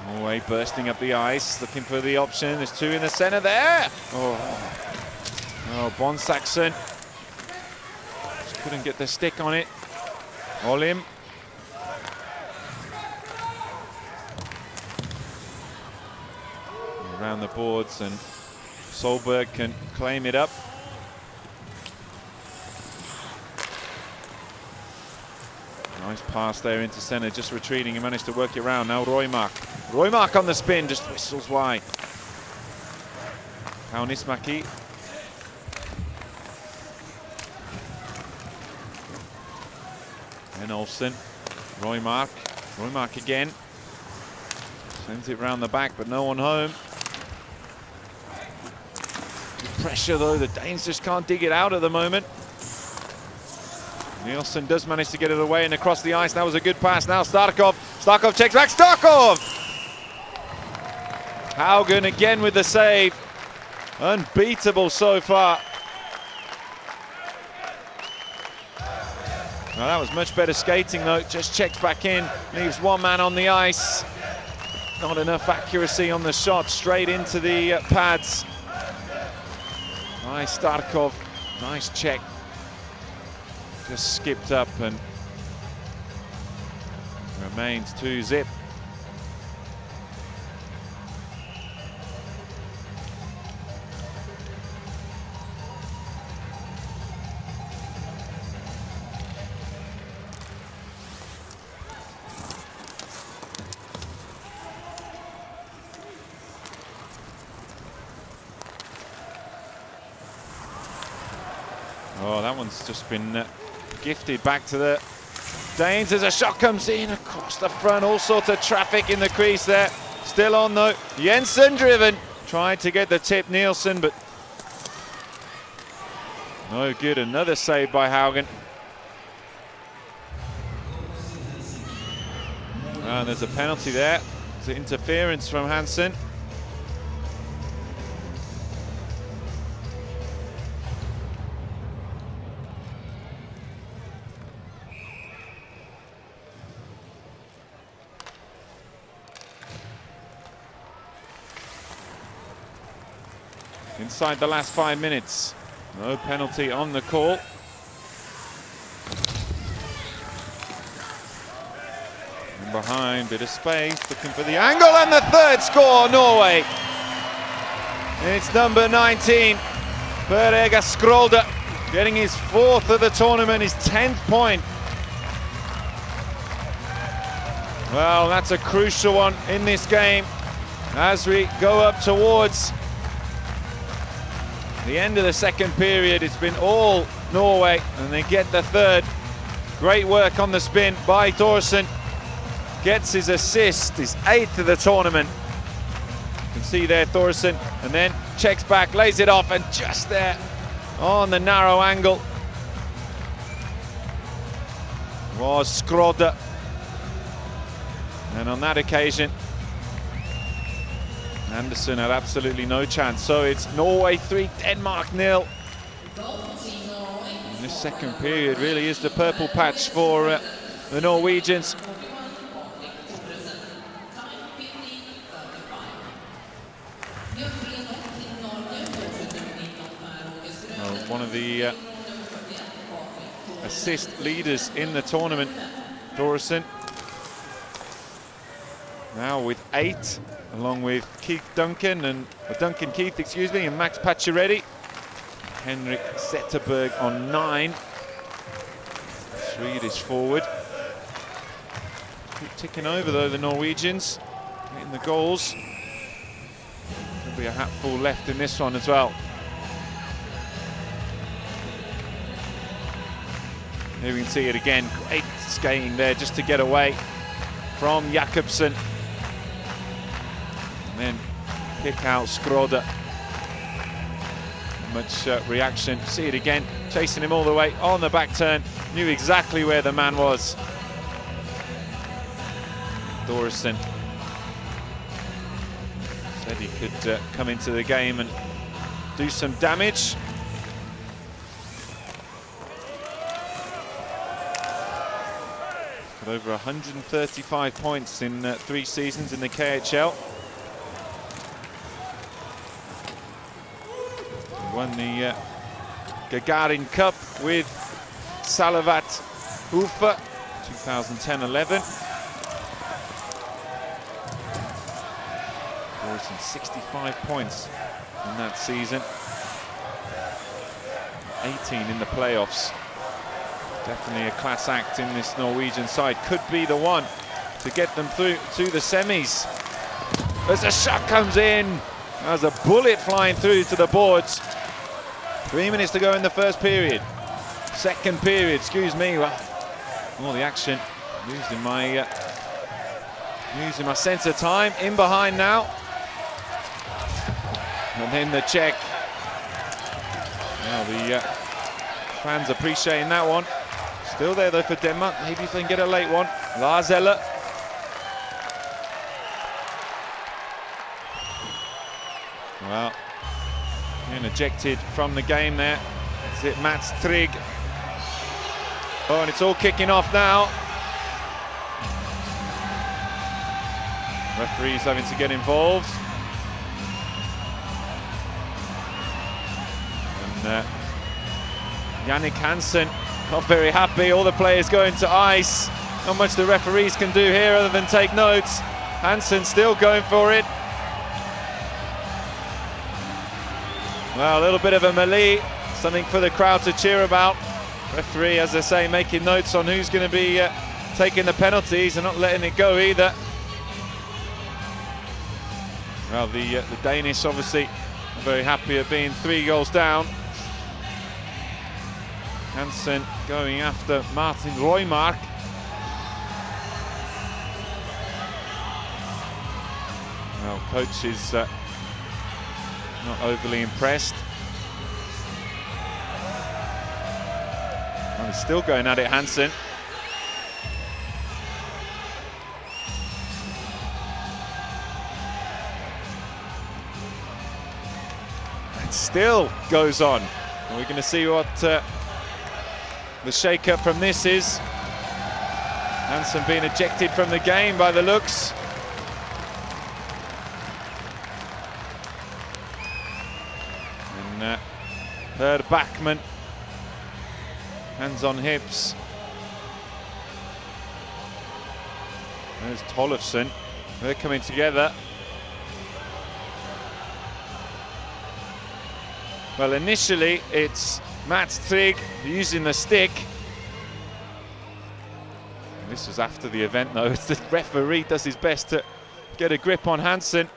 Norway bursting up the ice, looking for the option. There's 2 in the center there. Oh, Bonsaxon. Just couldn't get the stick on it. Olim. Around the boards, and Solberg can claim it up. Nice pass there into center, just retreating. He managed to work it around. Now Roymark. Roymark on the spin, just whistles wide. Kaunismäki. And Olsen. Roymark. Roymark again. Sends it round the back, but no one home. Good pressure though, the Danes just can't dig it out at the moment. Nielsen does manage to get it away and across the ice. That was a good pass. Now Starkov. Starkov checks back. Starkov! Haugen again with the save. Unbeatable so far. Well, that was much better skating though. Just checks back in, leaves one man on the ice. Not enough accuracy on the shot, straight into the pads. Nice Starkov, nice check. Just skipped up and remains 2-0. Oh, that one's just been gifted back to the Danes as a shot comes in across the front. All sorts of traffic in the crease there. Still on though. Jensen driven. Tried to get the tip, Nielsen, but no good. Another save by Haugen. And there's a penalty there. It's an interference from Hansen. Inside the last 5 minutes. No penalty on the call. And behind, bit of space, looking for the angle, and the third score, Norway. It's number 19, Berega Skrolda, getting his 4th of the tournament, his 10th point. Well, that's a crucial one in this game as we go up towards the end of the second period. It's been all Norway, and they get the third. Great work on the spin by Thorsen. Gets his assist, his 8th of the tournament. You can see there Thorsen, and then checks back, lays it off, and just there on the narrow angle was Skrolda. And on that occasion, Anderson had absolutely no chance. So it's Norway 3, Denmark 0. And this second period really is the purple patch for the Norwegians. One of the assist leaders in the tournament, Thorsen. Now with 8. Along with Duncan Keith, excuse me, and Max Pacioretty. Henrik Zetterberg on 9. Swedish forward. Keep ticking over though, the Norwegians. Getting the goals. There'll be a hatful left in this one as well. Here we can see it again. Great skating there just to get away from Jakobsen. And then pick out Skrolda. Much reaction. See it again, chasing him all the way on the back turn. Knew exactly where the man was. Thorsen said he could come into the game and do some damage. Got over 135 points in 3 seasons in the KHL. Won the Gagarin Cup with Salavat Ufa 2010-11. Thorsen 65 points in that season. 18 in the playoffs. Definitely a class act in this Norwegian side. Could be the one to get them through to the semis. As a shot comes in, there's a bullet flying through to the boards. 3 minutes to go in the first period. Second period, excuse me. Well, all the action using my sense of time. In behind now. And then the check. Now the fans appreciating that one. Still there though for Denmark. Maybe if they can get a late one. Lars Eller. Well, being ejected from the game there. Is it Mats Trygg? Oh, and it's all kicking off now. Referees having to get involved. And Yannick Hansen not very happy. All the players going to ice. Not much the referees can do here other than take notes. Hansen still going for it. Well, a little bit of a melee, something for the crowd to cheer about. Referee, as I say, making notes on who's going to be taking the penalties and not letting it go either. Well, the Danish obviously are very happy at being 3 goals down. Hansen going after Martin Roymark. Well, coach is not overly impressed. Well, he's still going at it, Hansen. It still goes on. And we're going to see what the shake-up from this is. Hansen being ejected from the game by the looks. And third backman, hands on hips. There's Tollefsen. They're coming together. Well, initially it's Mats Trygg using the stick. This was after the event though. It's the referee does his best to get a grip on Hansen.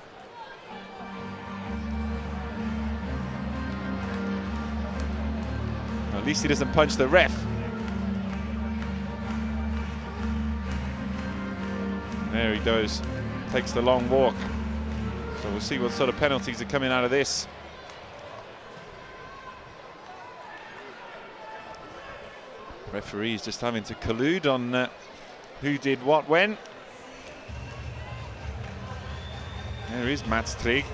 Well, at least he doesn't punch the ref. There he goes, takes the long walk. So we'll see what sort of penalties are coming out of this. Referees just having to collude on who did what when. There is Mats Trygg.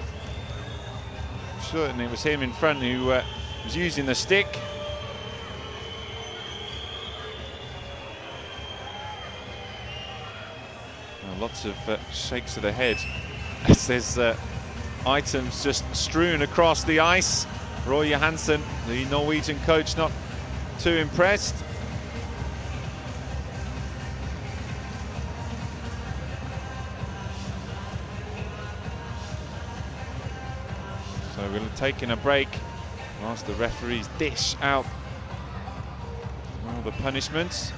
Certain it was him in front who was using the stick. Lots of shakes of the head as there's items just strewn across the ice. Roy Johansson, the Norwegian coach, not too impressed. So we're taking a break whilst the referees dish out all the punishments.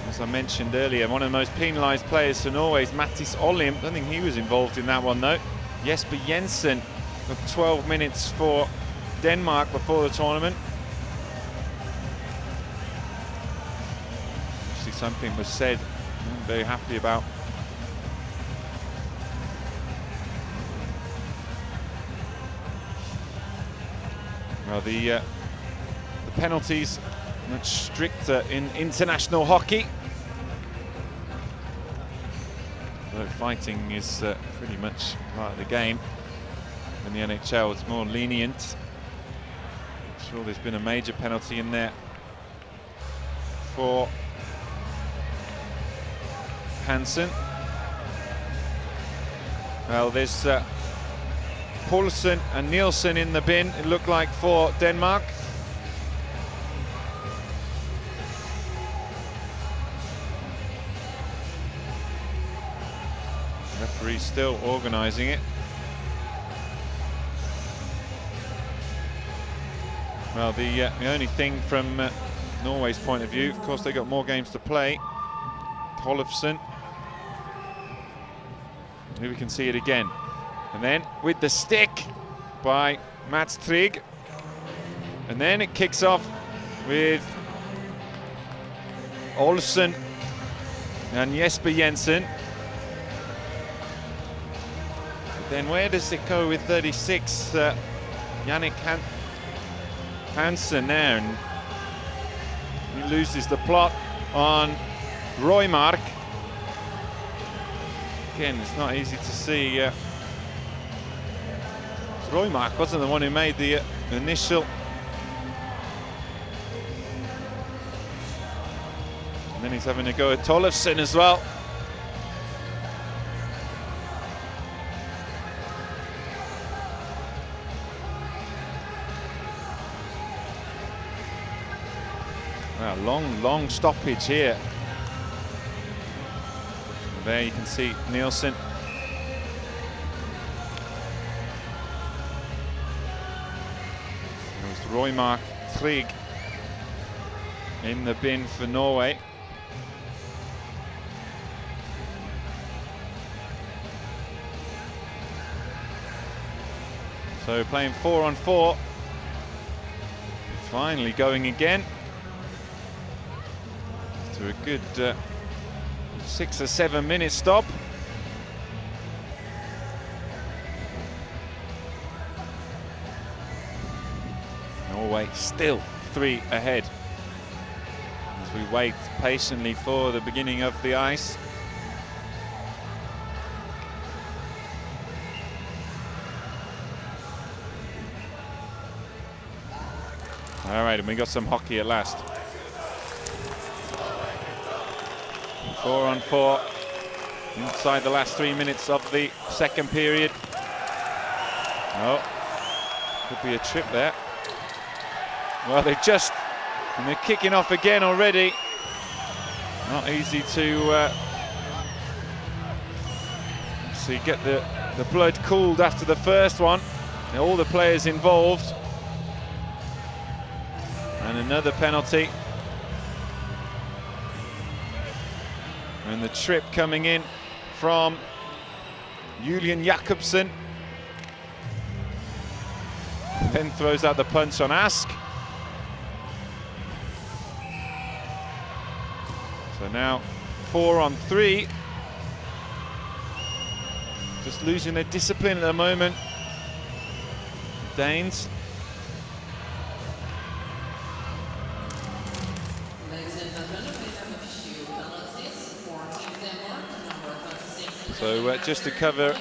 As I mentioned earlier, one of the most penalised players for Norway is Mattis Olim. I don't think he was involved in that one though. Jesper Jensen for 12 minutes for Denmark before the tournament. Actually, something was said I'm very happy about. Well, the penalties much stricter in international hockey. Although fighting is pretty much part of the game. In the NHL, it's more lenient. I'm sure there's been a major penalty in there for Hansen. Well, there's Poulsen and Nielsen in the bin, it looked like, for Denmark. Referee still organising it. Well, the only thing from Norway's point of view, of course, they got more games to play. Tollefsen. Here we can see it again. And then with the stick by Mats Trygg. And then it kicks off with Olsen and Jesper Jensen. But then where does it go with 36? Yannick Hansen there, and he loses the plot on Roymark. Again, it's not easy to see. Roymark wasn't the one who made the initial. And then he's having a go at Tollefsen as well. Wow, long stoppage here. And there you can see Nielsen. Roymark, Trig in the bin for Norway. So playing 4-on-4. Finally going again. After a good 6 or 7 minute stop. Norway still 3 ahead as we wait patiently for the beginning of the ice. All right, and we got some hockey at last. 4-on-4 inside the last 3 minutes of the second period. Oh, could be a trip there. Well, and they're kicking off again already. Not easy to see, get the blood cooled after the first one. All the players involved. And another penalty. And the trip coming in from Julian Jakobsen. Then throws out the punch on Ask. So now 4-on-3. Just losing their discipline at the moment. Danes. So just to cover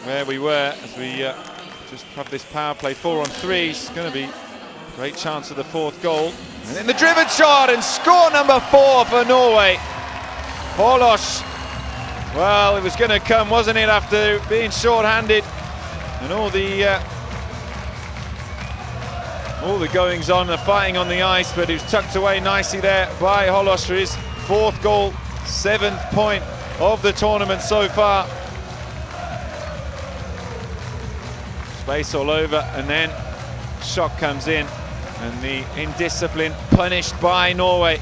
where we were as we just have this power play 4-on-3. It's going to be a great chance of the fourth goal. And then the driven shot and score number 4 for Norway. Holosh. Well, it was going to come, wasn't it, after being short-handed and all the goings on, the fighting on the ice, but he was tucked away nicely there by Holosh for his 4th goal, 7th point of the tournament so far. Space all over, and then shot comes in, and the indiscipline punished by Norway.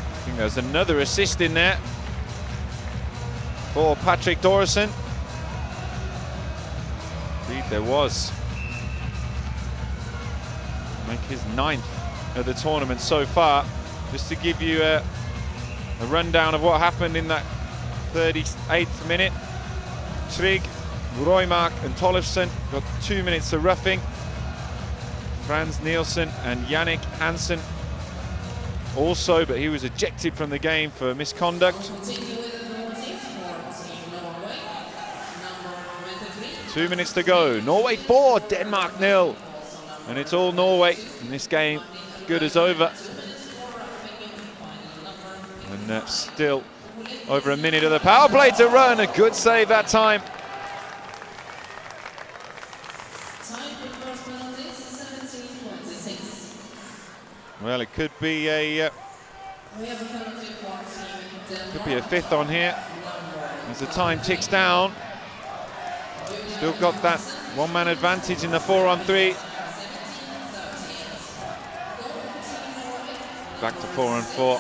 I think there's another assist in there for Patrick Doresen. Indeed there was. Make his 9th of the tournament so far. Just to give you a rundown of what happened in that 38th minute. Trig, Roymark and Tollefsen got 2 minutes of roughing. Frans Nielsen and Yannick Hansen also, but he was ejected from the game for misconduct. 2 minutes to go. Norway 4, Denmark 0. And it's all Norway in this game. Good as over. And still over a minute of the power play to run. A good save that time. Well, it could be a 5th on here as the time ticks down. Still got that one-man advantage in the 4-on-3. Back to 4-on-4.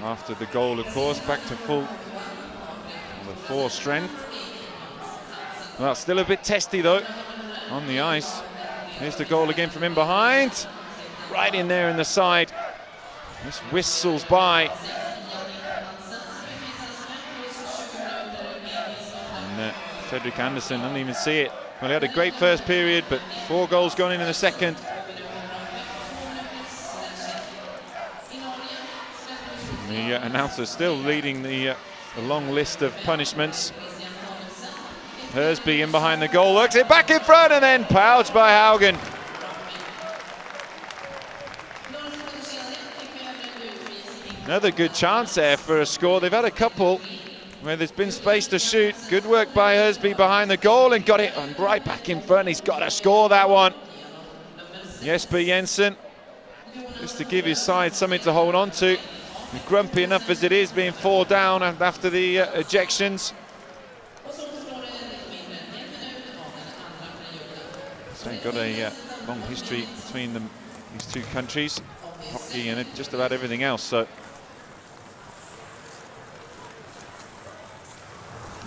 After the goal, of course, back to full for strength. Well, still a bit testy though on the ice. Here's the goal again from in behind. Right in there in the side. This whistles by. And Fredrik Andersen doesn't even see it. Well, he had a great first period, but 4 goals gone in the second. The announcer still leading the long list of punishments. Hersby in behind the goal, looks it back in front, and then pouched by Haugen. Another good chance there for a score. They've had a couple where there's been space to shoot. Good work by Hersby behind the goal and got it right back in front. He's got to score that one. Jesper Jensen, just to give his side something to hold on to. Grumpy enough as it is, being 4 down after the ejections. So they've got a long history between them, these two countries, hockey and just about everything else. So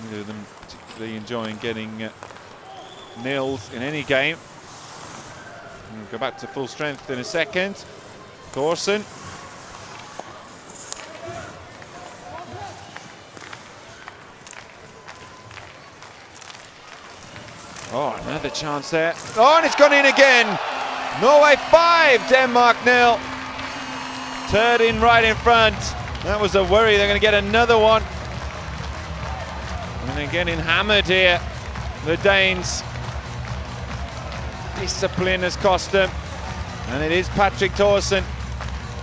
neither of them particularly enjoying getting nilled in any game. We'll go back to full strength in a second. Thorsen. Oh, another chance there. Oh, and it's gone in again. Norway 5, Denmark 0. Third in right in front. That was a worry. They're going to get another one. And they're getting hammered here, the Danes. Discipline has cost them. And it is Patrick Thorsen.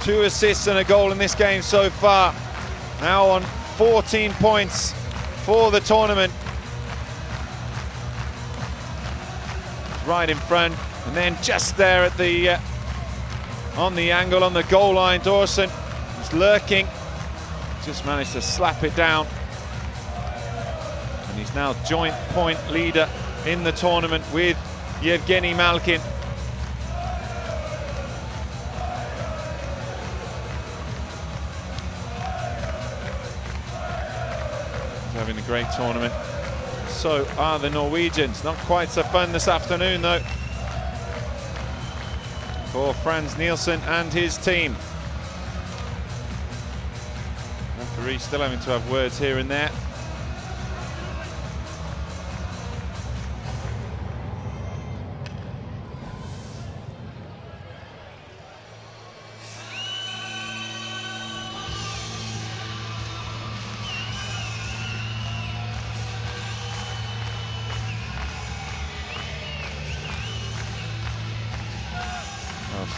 2 assists and a goal in this game so far. Now on 14 points for the tournament. Right in front, and then just there at the on the angle on the goal line, Thorsen is lurking, just managed to slap it down, and he's now joint point leader in the tournament with Yevgeny Malkin. He's having a great tournament. So are the Norwegians. Not quite so fun this afternoon though for Frans Nielsen and his team. Referee still having to have words here and there.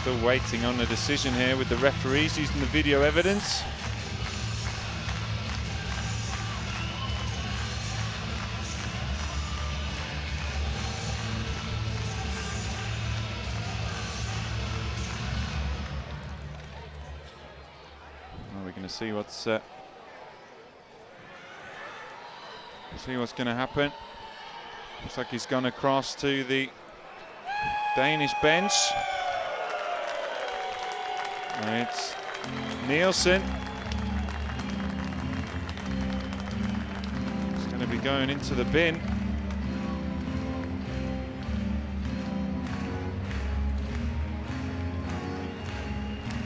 Still waiting on a decision here with the referees using the video evidence. Well, we're going to see what's going to happen. Looks like he's gone across to the Danish bench. It's Nielsen. He's going to be going into the bin.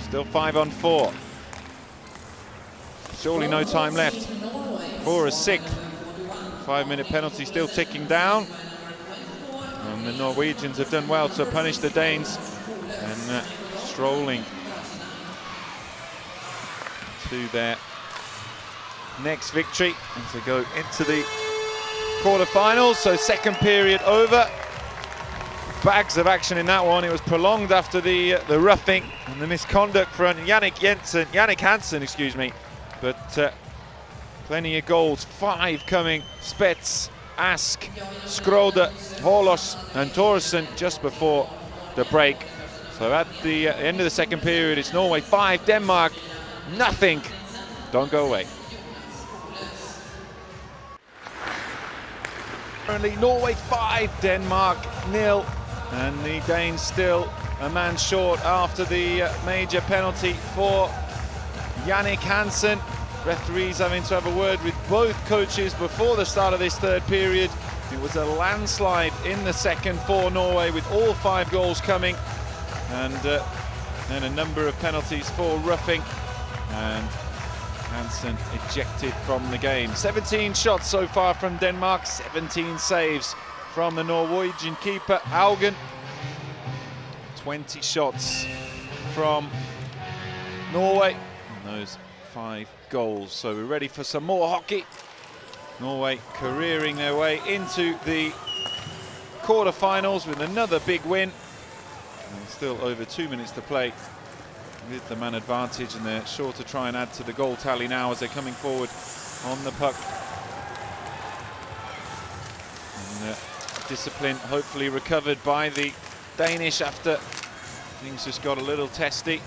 Still 5 on 4. Surely no time left for a 6th. 5-minute penalty still ticking down. And the Norwegians have done well to punish the Danes. And strolling to their next victory and to go into the quarterfinals. So second period over. Bags of action in that one. It was prolonged after the roughing and the misconduct from Jannik Hansen, excuse me. But plenty of goals. 5 coming. Spets, Ask, Skrode, Holos and Thorsen just before the break. So at the end of the second period, it's Norway 5, Denmark nothing. Don't go away. Currently Norway 5, Denmark 0, and the Danes still a man short after the major penalty for Jannik Hansen. referees having to have a word with both coaches before the start of this third period. It was a landslide in the second for Norway, with all 5 goals coming, and then a number of penalties for roughing, and Hansen ejected from the game. 17 shots so far from Denmark, 17 saves from the Norwegian keeper Haugen. 20 shots from Norway, and those 5 goals. So we're ready for some more hockey. Norway careering their way into the quarter-finals with another big win. And still over 2 minutes to play with the man advantage, and they're sure to try and add to the goal tally now as they're coming forward on the puck. And discipline hopefully recovered by the Danish after things just got a little testy.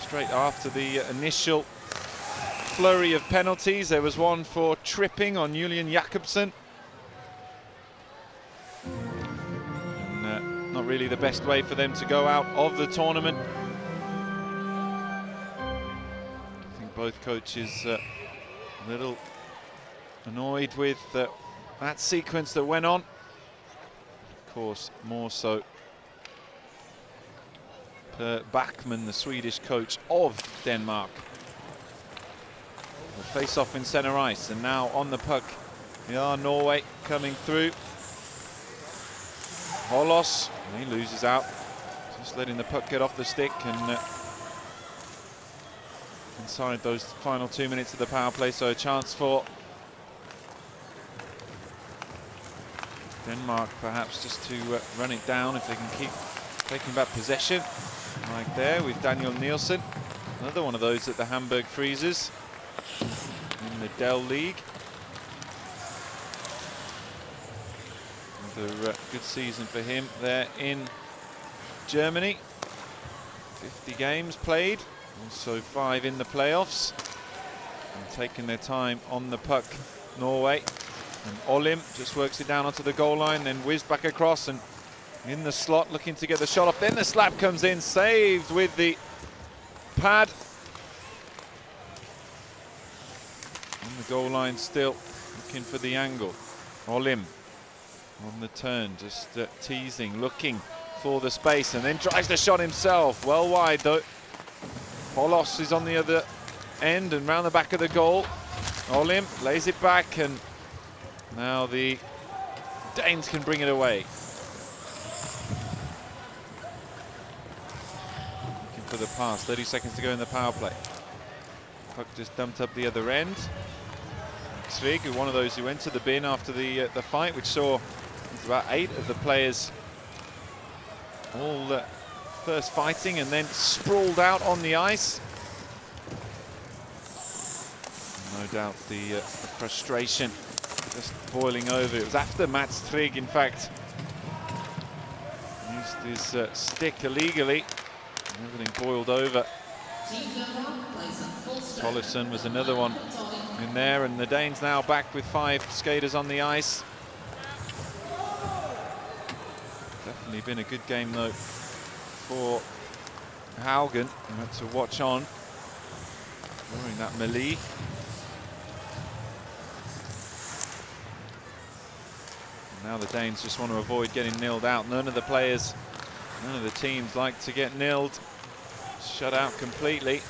Straight after the initial flurry of penalties, there was one for tripping on Julian Jakobsen. And not really the best way for them to go out of the tournament. I think both coaches a little annoyed with that sequence that went on. Of course, more so Per Backman, the Swedish coach of Denmark. The face-off in centre ice, and now on the puck we are Norway coming through. Holos, he loses out, just letting the puck get off the stick, and inside those final 2 minutes of the power play, so a chance for Denmark perhaps just to run it down if they can keep taking back possession, like there with Daniel Nielsen, another one of those at the Hamburg Freezers in the Dell League. Another good season for him there in Germany. 50 games played, also 5 in the playoffs, and taking their time on the puck, Norway. And Olim just works it down onto the goal line, then whizzed back across and in the slot, looking to get the shot off. Then the slap comes in, saved with the pad. On the goal line still, looking for the angle. Olim on the turn, just teasing, looking for the space, and then tries the shot himself. Well wide though. Holos is on the other end and round the back of the goal. Olim lays it back, and now the Danes can bring it away. Looking for the pass, 30 seconds to go in the power play. Puck just dumped up the other end. Svig, one of those who went to the bin after the fight, which saw about 8 of the players all first fighting and then sprawled out on the ice. No doubt the frustration just boiling over. It was after Mats Trigg, in fact, used his stick illegally, and everything boiled over. Tollefson was another one in there, and the Danes now back with 5 skaters on the ice. Definitely been a good game though for Haugen, who had to watch on during that melee. Now the Danes just want to avoid getting nilled out. None of the players, none of the teams like to get nilled, shut out completely.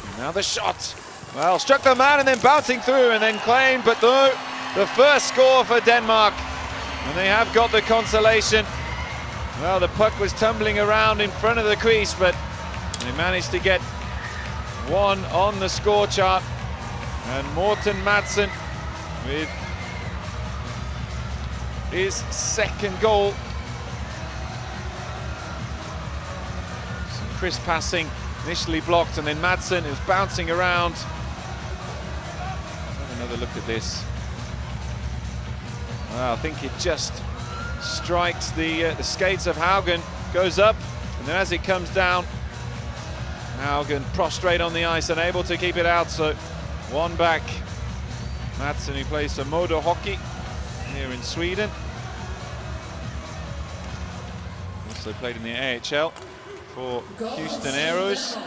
And now the shot. Well, struck the man and then bouncing through and then claimed, but no, the first score for Denmark. And they have got the consolation. Well, the puck was tumbling around in front of the crease, but they managed to get one on the score chart. And Morten Madsen with his second goal. Some crisp passing, initially blocked, and then Madsen is bouncing around. Let's have another look at this. Well, I think it just strikes the skates of Haugen, goes up, and then as it comes down, Haugen prostrate on the ice, unable to keep it out, so one back. Madsen, who plays for Modo Hockey here in Sweden. Also played in the AHL for Houston Aeros.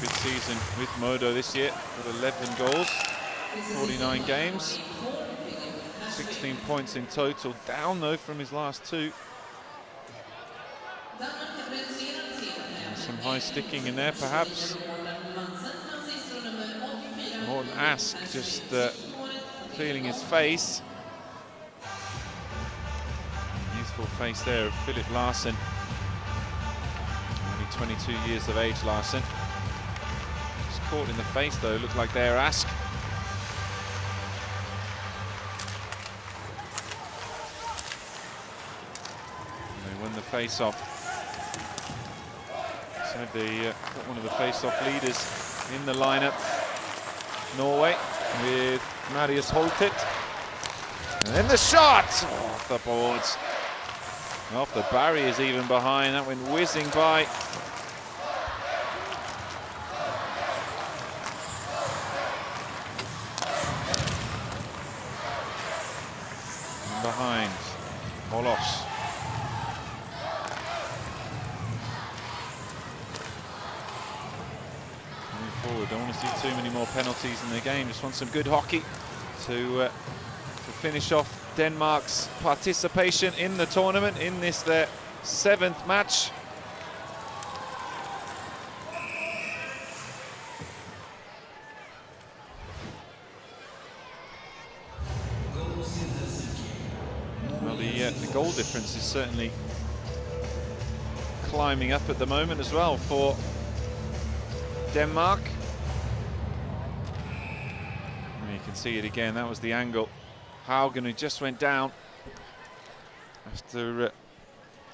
good season with Modo this year. Got 11 goals, 49 games, 16 points in total. Down though from his last two. Some high sticking in there perhaps. Morten Ask just feeling his face. Youthful face there of Philip Larsen. Only 22 years of age, Larsen. Just caught in the face though, looked like there, Ask. And they won the face-off. So they got one of the face-off leaders in the lineup. Norway with Marius Holtet. And then the shot! Oh, off the boards. Off the barriers even behind. That went whizzing by. And behind. Holos. Forward. Don't want to see too many more penalties in the game. Just want some good hockey to finish off Denmark's participation in the tournament in this their 7th match. Well, the goal difference is certainly climbing up at the moment as well for Denmark. And you can see it again, that was the angle. Haugen, who just went down after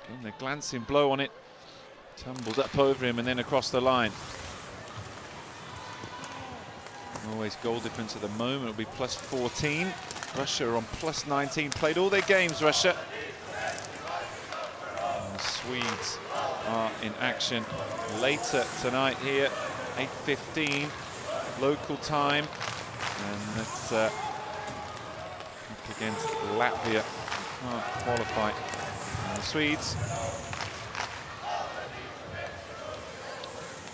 getting a glancing blow on it, tumbled up over him and then across the line. Norway's goal difference at the moment will be plus 14. Russia are on plus 19, played all their games, Russia. And the Swedes are in action later tonight here. 8:15 local time, and that's up against Latvia, who can't qualify. And the Swedes,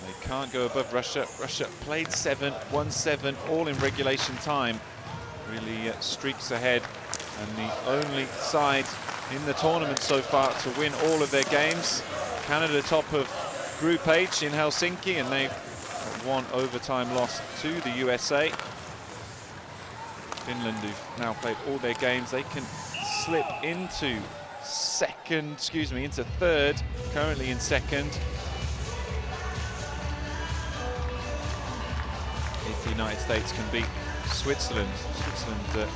they can't go above Russia. Russia played 7, won 7, all in regulation time. Really streaks ahead, and the only side in the tournament so far to win all of their games. Canada top of Group H in Helsinki, and they've one overtime loss to the USA. Finland, who've now played all their games, they can slip into into third, currently in second. If the United States can beat Switzerland. Switzerland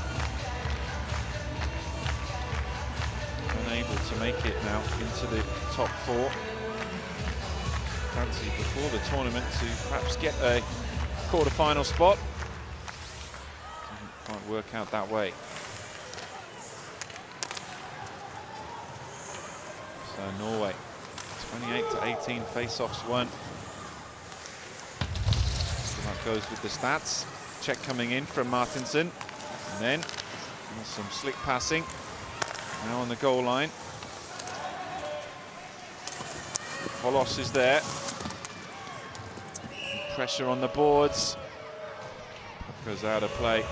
unable to make it now into the top 4. Fancy before the tournament to perhaps get a quarter-final spot. Doesn't quite work out that way. So Norway, 28-18 face-offs won. So that goes with the stats. Check coming in from Martinsson, and then some slick passing. Now on the goal line. Holos is there. Pressure on the boards. Goes out of play.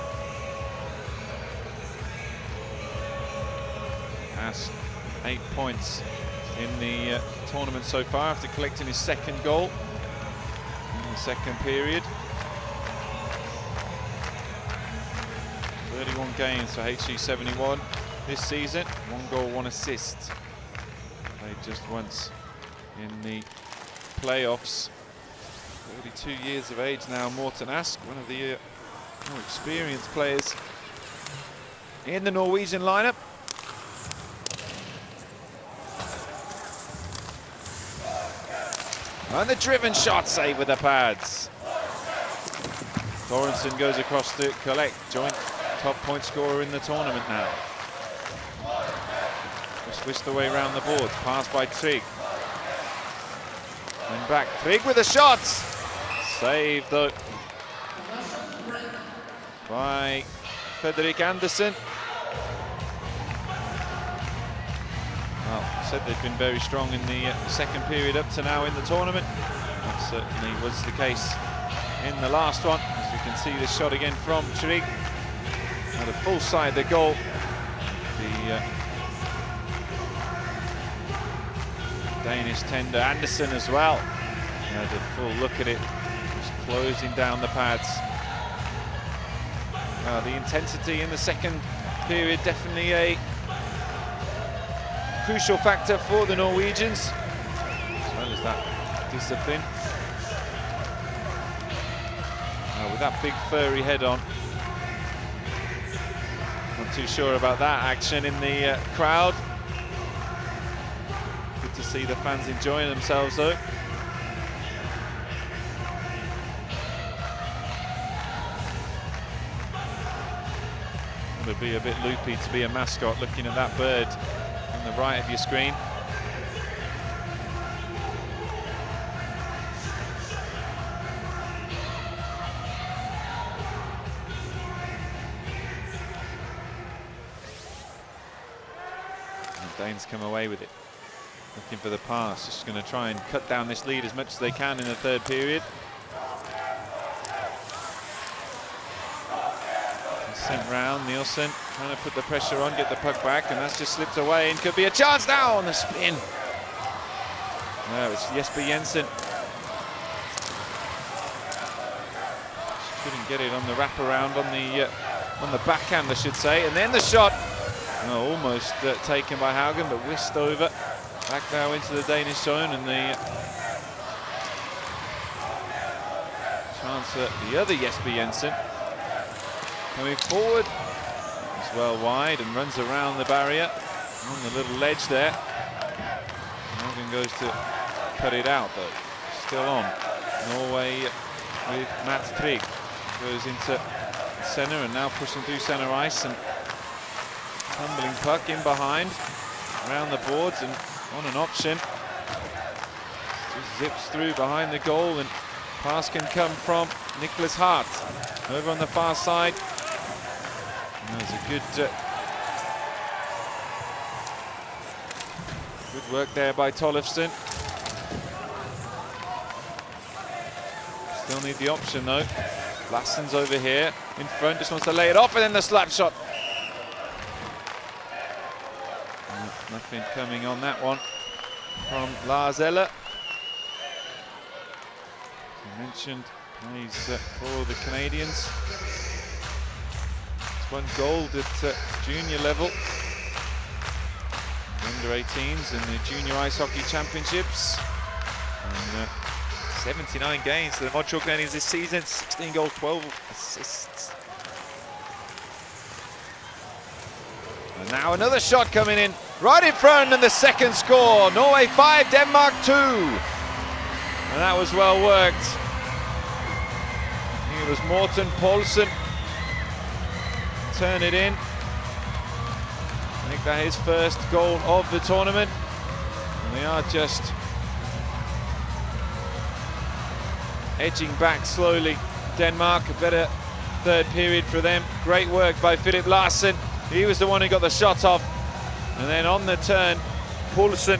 Ask 8 points in the tournament so far after collecting his 2nd goal in the 2nd period. 31 games for HC71 this season. 1 goal, 1 assist. Played just once in the playoffs. 32 years of age now, Morten Ask, one of the more experienced players in the Norwegian lineup. And the driven shot, save with the pads. Thorensen goes across to collect, joint top point scorer in the tournament now. Just whisked away around the board, passed by Trygg. And back, Trygg with a shot! Saved though by Fredrik Andersen. Well, I said they've been very strong in the 2nd period up to now in the tournament. Certainly was the case in the last one, as we can see the shot again from Trig. Now the full side, the goal. The Danish tender Andersen as well. Had a full look at it, just closing down the pads. The intensity in the second period definitely a crucial factor for the Norwegians, as well as that discipline. With that big furry head on, not too sure about that action in the crowd. Good to see the fans enjoying themselves though. It would be a bit loopy to be a mascot looking at that bird on the right of your screen. Danes come away with it, looking for the pass, just going to try and cut down this lead as much as they can in the third period. Sent round, Nielsen trying to put the pressure on, get the puck back, and that's just slipped away and could be a chance now on the spin. No, it's Jesper Jensen. Couldn't get it on the wraparound, on the backhand I should say, and then the shot. Oh, almost taken by Haugen, but whisked over. Back now into the Danish zone, and the chance at the other Jesper Jensen. Coming forward, as well wide, and runs around the barrier on the little ledge there. Haugen goes to cut it out, though. Still on. Norway with Mats Trig. Goes into centre and now pushing through centre ice, and tumbling puck in behind, around the boards and on an option. Just zips through behind the goal, and pass can come from Nicholas Hart. Over on the far side. And there's a good work there by Tollefsen. Still need the option though. Lassen's over here in front, just wants to lay it off, and then the slap shot. Nothing coming on that one from Lars Eller. As I mentioned, plays for the Canadians. He's won gold at junior level, under 18s in the Junior Ice Hockey Championships. And 79 games for the Montreal Canadiens this season, 16 goals, 12 assists. And now another shot coming in, right in front, and the second score. Norway 5, Denmark 2. And that was well worked. I think it was Morten Poulsen. Turn it in. I think that is his first goal of the tournament. And they are just edging back slowly. Denmark, a better third period for them. Great work by Philip Larsen. He was the one who got the shot off. And then on the turn, Poulsen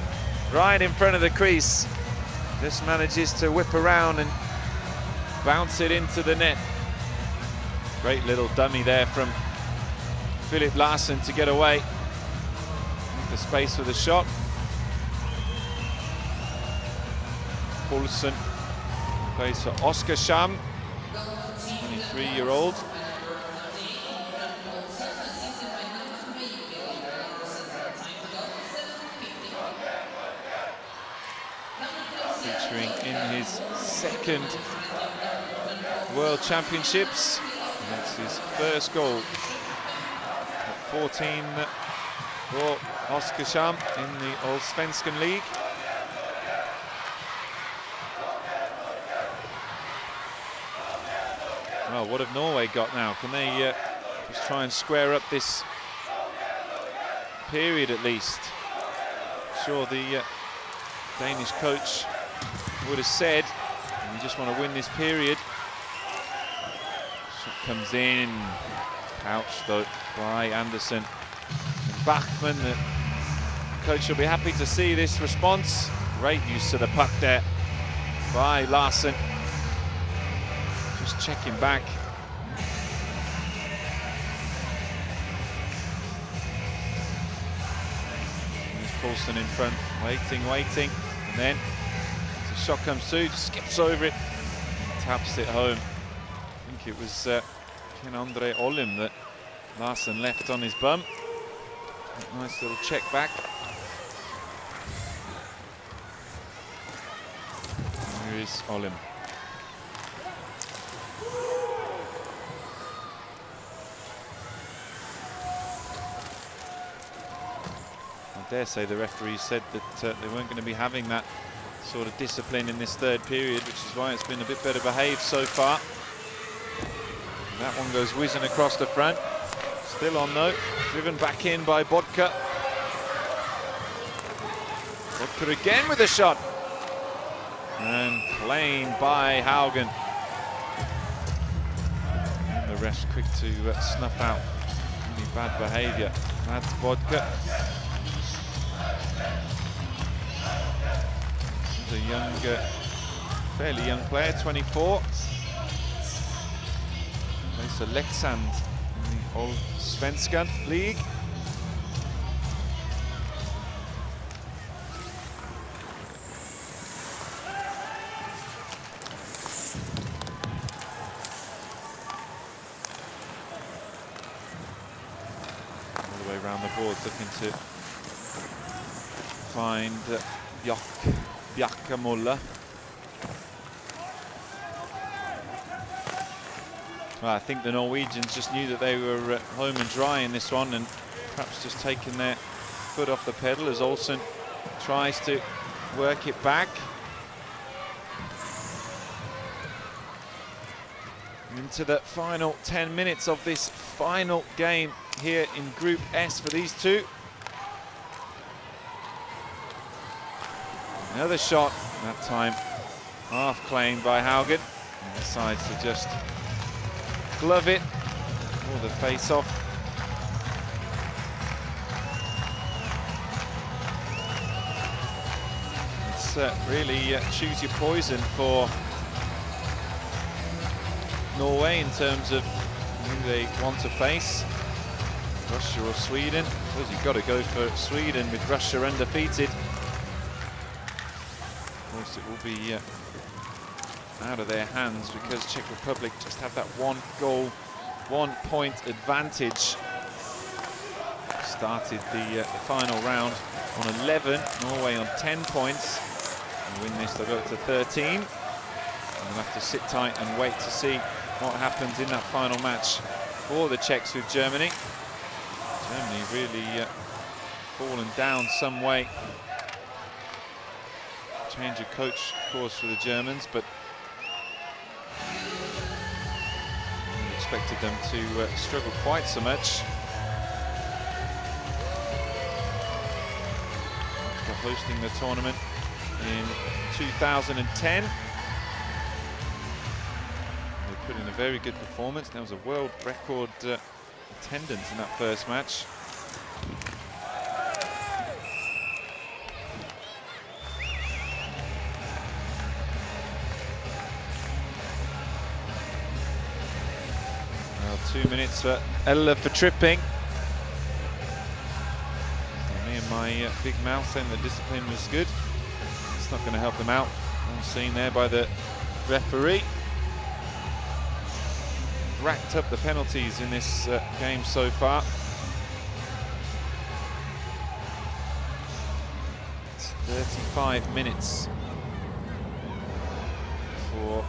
right in front of the crease. Just manages to whip around and bounce it into the net. Great little dummy there from Philip Larsen to get away. The space for the shot. Poulsen plays for Oskarshamn, 23-year-old. Featuring in his second World Championships. And that's his first goal at 14 for Oskarshamn in the Allsvenskan League. Well, what have Norway got now? Can they just try and square up this period at least? Sure, the Danish coach would have said, we just want to win this period. Shot comes in, pouched though by Andersen. And Bachmann, the coach will be happy to see this response. Great use of the puck there by Larsen. Just checking back. There's Paulson in front, waiting, and then the shot comes through, just skips over it, and taps it home. I think it was Ken-Andre Olim that Larsen left on his bum. Nice little check back. Here is Olim. I dare say the referee said that they weren't going to be having that sort of discipline in this third period, which is why it's been a bit better behaved so far. And that one goes whizzing across the front. Still on though, driven back in by Bodka. Bodka again with a shot. And claimed by Haugen. And the refs quick to snuff out any bad behaviour. That's Bodka. He's a young, fairly young player, 24. Plays for Leksand in the old Svenskan League. All the way around the board, looking to find Bjarkamulla. Well, I think the Norwegians just knew that they were home and dry in this one, and perhaps just taking their foot off the pedal as Olsen tries to work it back. Into the final 10 minutes of this final game here in Group S for these two. Another shot, that time half claimed by Haugen. And decides to just glove it, or the face off. It's really choose your poison for Norway in terms of who they want to face. Russia or Sweden. I suppose you've got to go for Sweden with Russia undefeated. Of course, it will be out of their hands because Czech Republic just have that 1 goal, 1 point advantage. Started the final round on 11, Norway on 10 points. And win this, they'll go up to 13. And we'll have to sit tight and wait to see what happens in that final match for the Czechs with Germany. Germany really fallen down some way. Change of coach, of course, for the Germans, but we expected them to struggle quite so much. After hosting the tournament in 2010. They put in a very good performance. There was a world record attendance in that first match. Well, 2 minutes for Ella for tripping. Me and my big mouth saying the discipline was good. It's not going to help them out. All seen there by the referee. Racked up the penalties in this game so far. It's 35 minutes for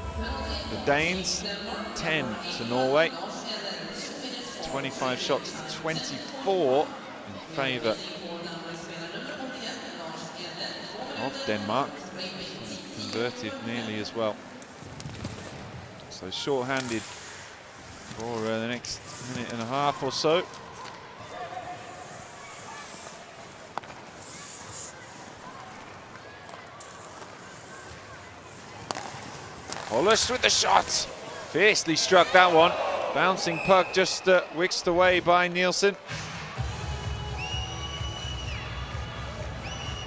the Danes, 10 to Norway. 25 shots to 24 in favour of Denmark. Converted nearly as well. So short-handed for the next minute and a half or so. Hollis with the shot. Fiercely struck that one. Bouncing puck just whisked away by Nielsen.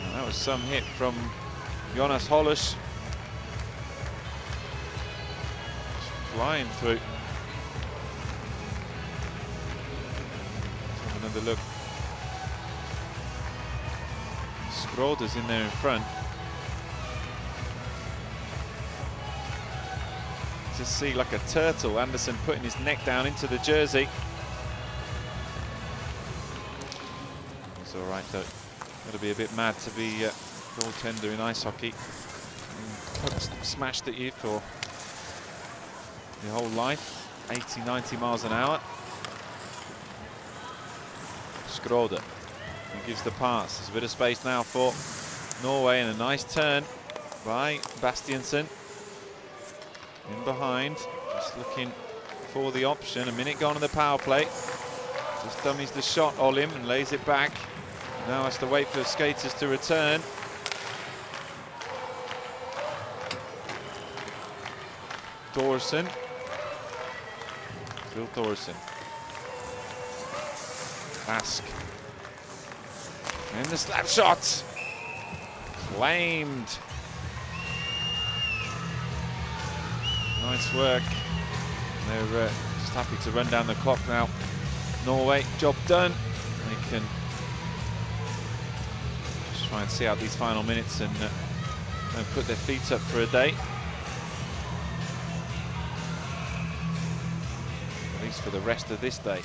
And that was some hit from Jonas Hollis. flying through. Let's have another look. Skroder's in there in front. Just see like a turtle, Anderson putting his neck down into the jersey. It's all right though. Got to be a bit mad to be a goaltender in ice hockey. Pucks smashed at you for your whole life. 80, 90 miles an hour. Skroder. He gives the pass. There's a bit of space now for Norway, and a nice turn by Bastiansen. In behind, just looking for the option. A minute gone on the power play. Just dummies the shot, Olim, and lays it back. Now has to wait for the skaters to return. Thorsen. Still Thorsen. Ask. And the slap shot. Claimed. Nice work. They're just happy to run down the clock now. Norway, job done. They can just try and see out these final minutes and put their feet up for a day. At least for the rest of this day.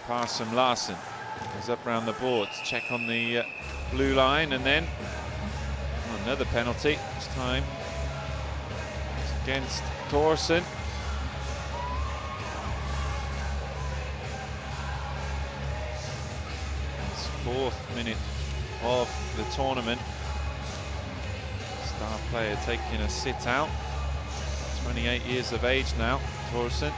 Pass from Larsen. Goes up round the boards. Check on the blue line, and then another penalty. This time it's against Thorsen. It's 4th minute of the tournament. Star player taking a sit out. 28 years of age now, Thorsen.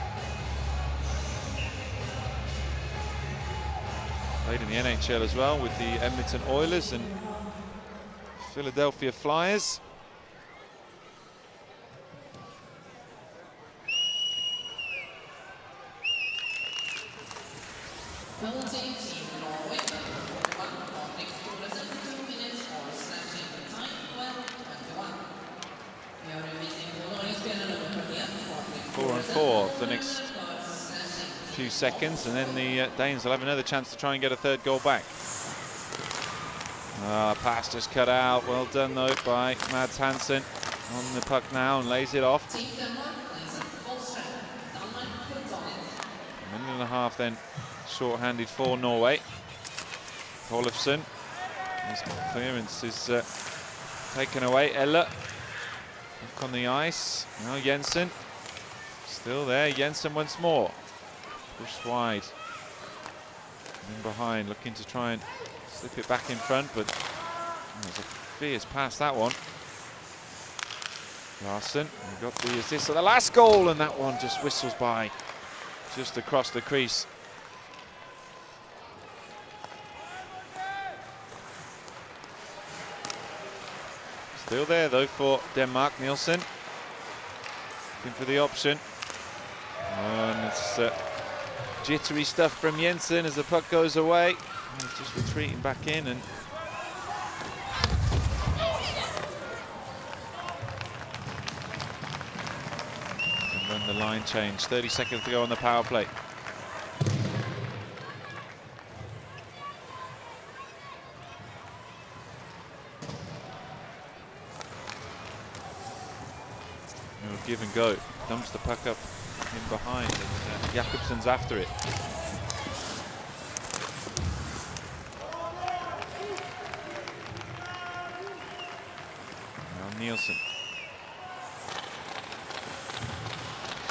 Played in the NHL as well with the Edmonton Oilers and Philadelphia Flyers. Four and four for the next few seconds, and then the Danes will have another chance to try and get a third goal back. Pass just cut out. Well done though by Mads Hansen on the puck now and lays it off. A minute and a half then short-handed for Norway. Olofsson, his clearance is taken away. Eller back on the ice. Now Jensen still there. Jensen once more. Pushed wide. In behind, looking to try and slip it back in front, but there's a fierce pass, that one. Larsen, he got the assist of the last goal, and that one just whistles by, just across the crease. Still there though for Denmark. Nielsen looking for the option, and it's jittery stuff from Jensen as the puck goes away. He's just retreating back in, and run the line change. 30 seconds to go on the power play. Give and go. Dumps the puck up in behind, and Jakobsen's after it. Now Nielsen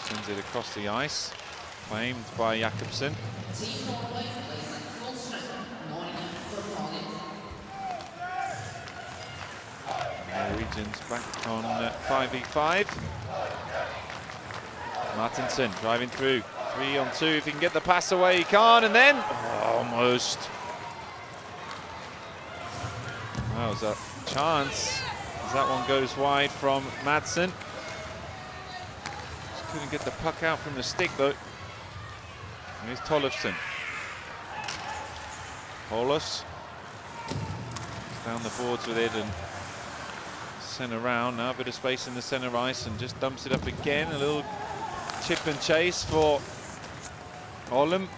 sends it across the ice, claimed by Jakobsen. Norwegians back on 5v5. Martinsen driving through, 3-on-2. If he can get the pass away, he can't, and then almost. That was a chance as that one goes wide from Madsen. Just couldn't get the puck out from the stick though. And here's Tollefsen. Holos down the boards with it and Sent around, now a bit of space in the centre ice and just dumps it up again. A little chip and chase for Ollum.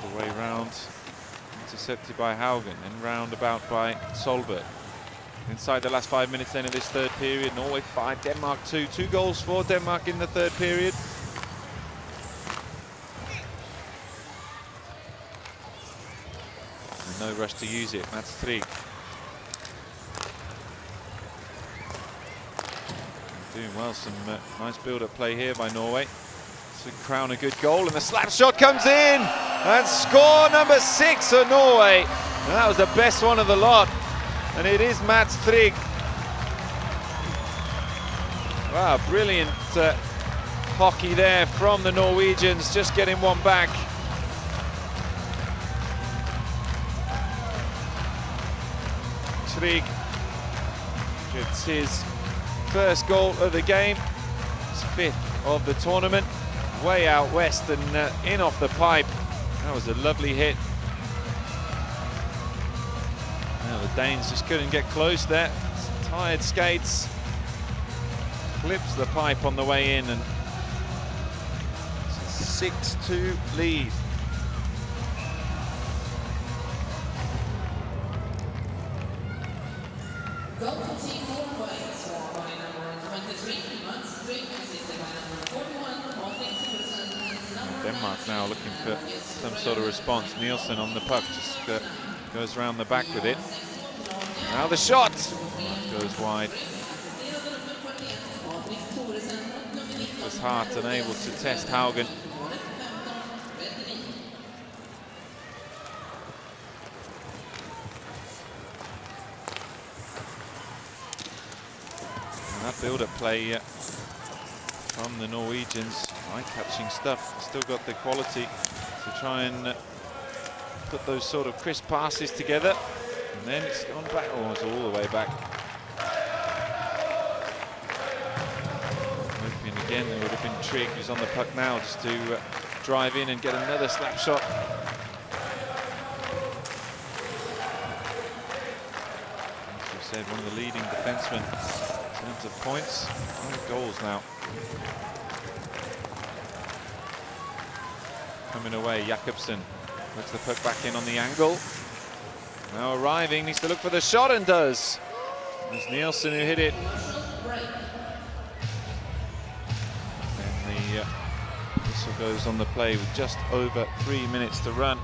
All the way round, intercepted by Haugen, then round about by Solberg. Inside the last 5 minutes then of this third period, Norway 5, Denmark 2. 2 goals for Denmark in the third period. And no rush to use it, Mats Trygg. Doing well, some nice build-up play here by Norway. To crown a good goal, and the slap shot comes in! And score number 6 for Norway. And that was the best one of the lot. And it is Mats Trygg. Wow, brilliant hockey there from the Norwegians, just getting one back. Trygg gets his first goal of the game, his 5th of the tournament, way out west and in off the pipe. That was a lovely hit. Now the Danes just couldn't get close there. Tired skates. Clips the pipe on the way in, and it's a 6-2 lead. Goal for Team Norway, scored by number 23, Mats Trygg, assisted by number 41, Denmark now looking for some sort of response. Nielsen on the puck, just goes around the back with it. Now the shot goes wide. Was Hart unable to test Haugen. And that build-up play from the Norwegians, eye-catching stuff. Still got the quality to try and put those sort of crisp passes together. And then it's gone back, almost all the way back. Hoping again, there would have been Trygg, who's on the puck now, just to drive in and get another slap shot. As we said, one of the leading defensemen in terms of points. 5 goals now. Coming away, Jakobsen puts the puck back in on the angle. Now arriving, needs to look for the shot and does. It's Nielsen who hit it. And the whistle goes on the play with just over 3 minutes to run.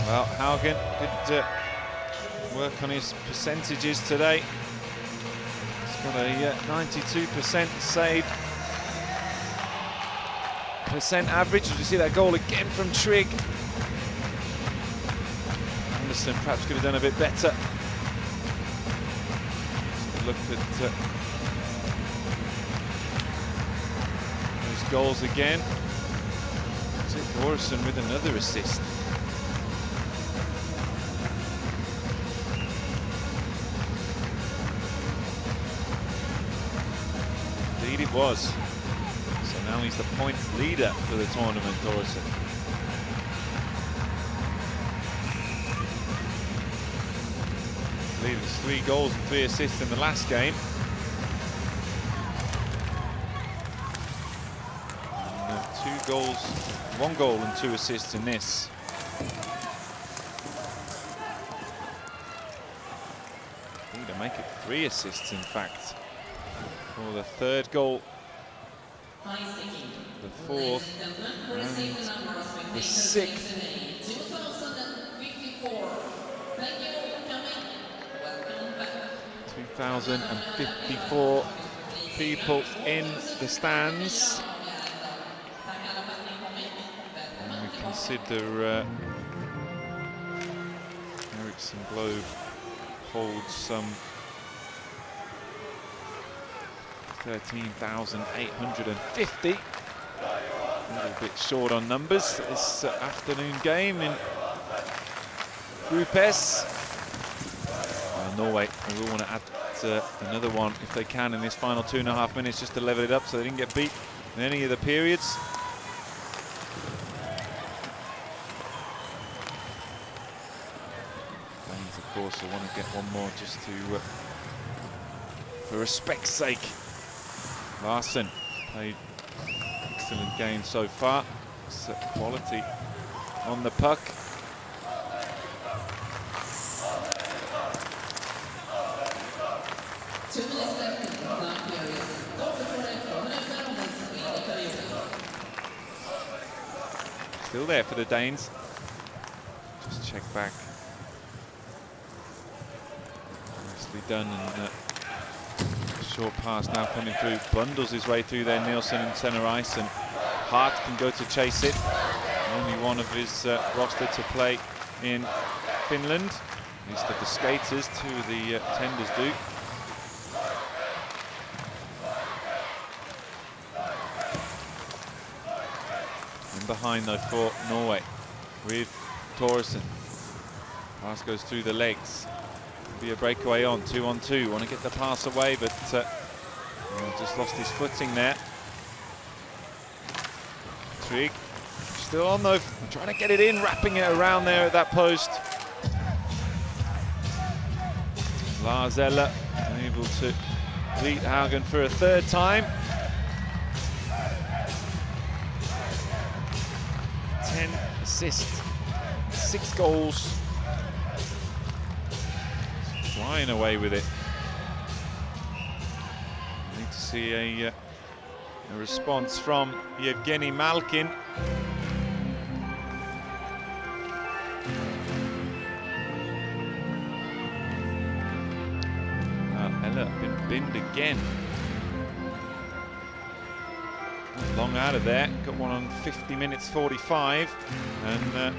Well, Haugen did work on his percentages today. He's got a 92% save percent average. As we see that goal again from Trygg. Anderson perhaps could have done a bit better. Look at those goals again. Orson with another assist. Indeed it was. So now he's the points leader for the tournament, Orson. I believe it's 3 goals and 3 assists in the last game. And 2 goals, 1 goal and 2 assists in this. Need to make it 3 assists, in fact, for the 3rd goal, the 4th, and the 6th. 2,054 people in the stands. And we consider Ericsson Globe holds some 13,850. A little bit short on numbers this afternoon game in Group S. Norway, we will want to add another one if they can in this final 2.5 minutes, just to level it up so they didn't get beat in any of the periods. Danes, of course, will want to get one more just to, for respect's sake. Larsen played excellent game so far. Quality on the puck. Still there for the Danes. Just check back. Nicely done, and short pass now coming through. Bundles his way through there, Nilsson in centre ice, and Hart can go to chase it. Only one of his roster to play in Finland. At least of the skaters, 2 of the tenders do. In behind though for Norway with Thoresen. Pass goes through the legs. Be a breakaway on, 2-on-2. Want to get the pass away, but just lost his footing there. Trygg still on though, trying to get it in, wrapping it around there at that post. Lars Eller able to beat Haugen for a 3rd time. 10 assists, 6 goals. Flying away with it. Need to see a response from Yevgeny Malkin. Eller been binned again. Not long out of there. Got one on 50 minutes 45, and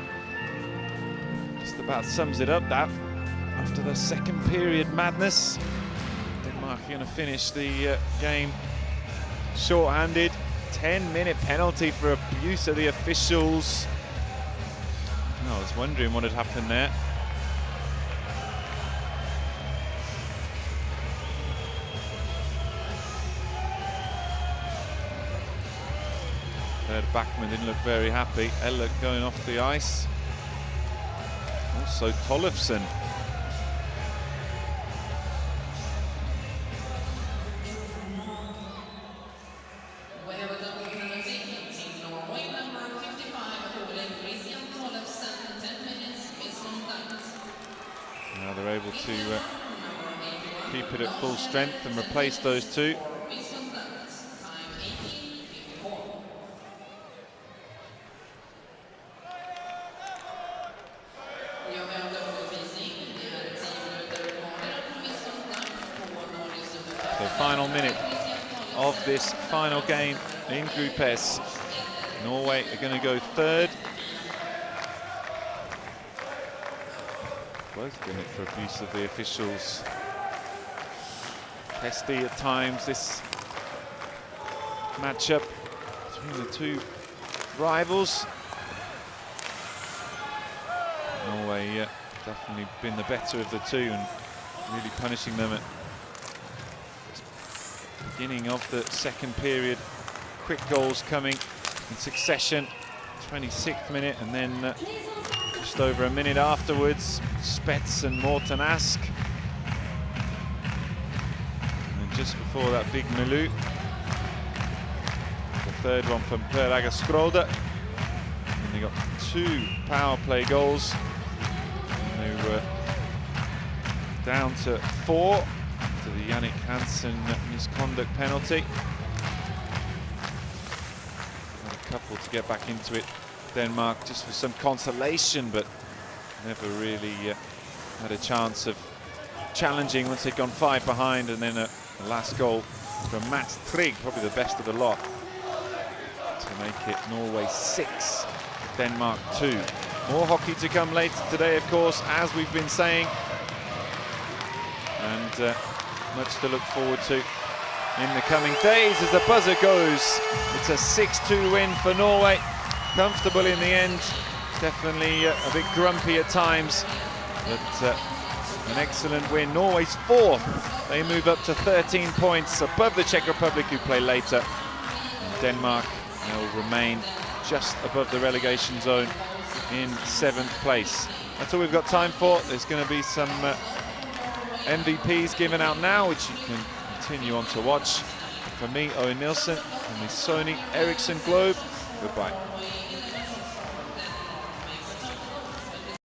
just about sums it up. That after the 2nd period madness, Denmark are going to finish the game short-handed. 10-minute penalty for abuse of the officials. I was wondering what had happened there. Third backman didn't look very happy. Eller going off the ice. Also Tollefsen. Now they're able to keep it at full strength and replace those 2. So final minute of this final game in Group S. Norway are going to go 3rd. Both in it for abuse of the officials. Testy at times, this matchup between the 2 rivals. Norway definitely been the better of the 2 and really punishing them at the beginning of the 2nd period. Quick goals coming in succession. 26th minute, and then just over a minute afterwards, Spets and Morten Ask. And just before that, big Milu. The 3rd one from Per Ager Skrode. And they got 2 power play goals. And they were down to 4 to the Jannik Hansen misconduct penalty. And a couple to get back into it. Denmark just for some consolation, but never really had a chance of challenging once they'd gone 5 behind, and then a last goal from Mats Trygg, probably the best of the lot, to make it Norway 6, Denmark 2. More hockey to come later today, of course, as we've been saying, and much to look forward to in the coming days as the buzzer goes. It's a 6-2 win for Norway. Comfortable in the end, definitely a bit grumpy at times, but An excellent win. Norway's fourth. They move up to 13 points above the Czech Republic, who play later. And Denmark will remain just above the relegation zone in 7th place. That's all we've got time for. There's going to be some MVPs given out now, which you can continue on to watch. For me, Owen Nilsson, and the Sony Ericsson Globe, goodbye.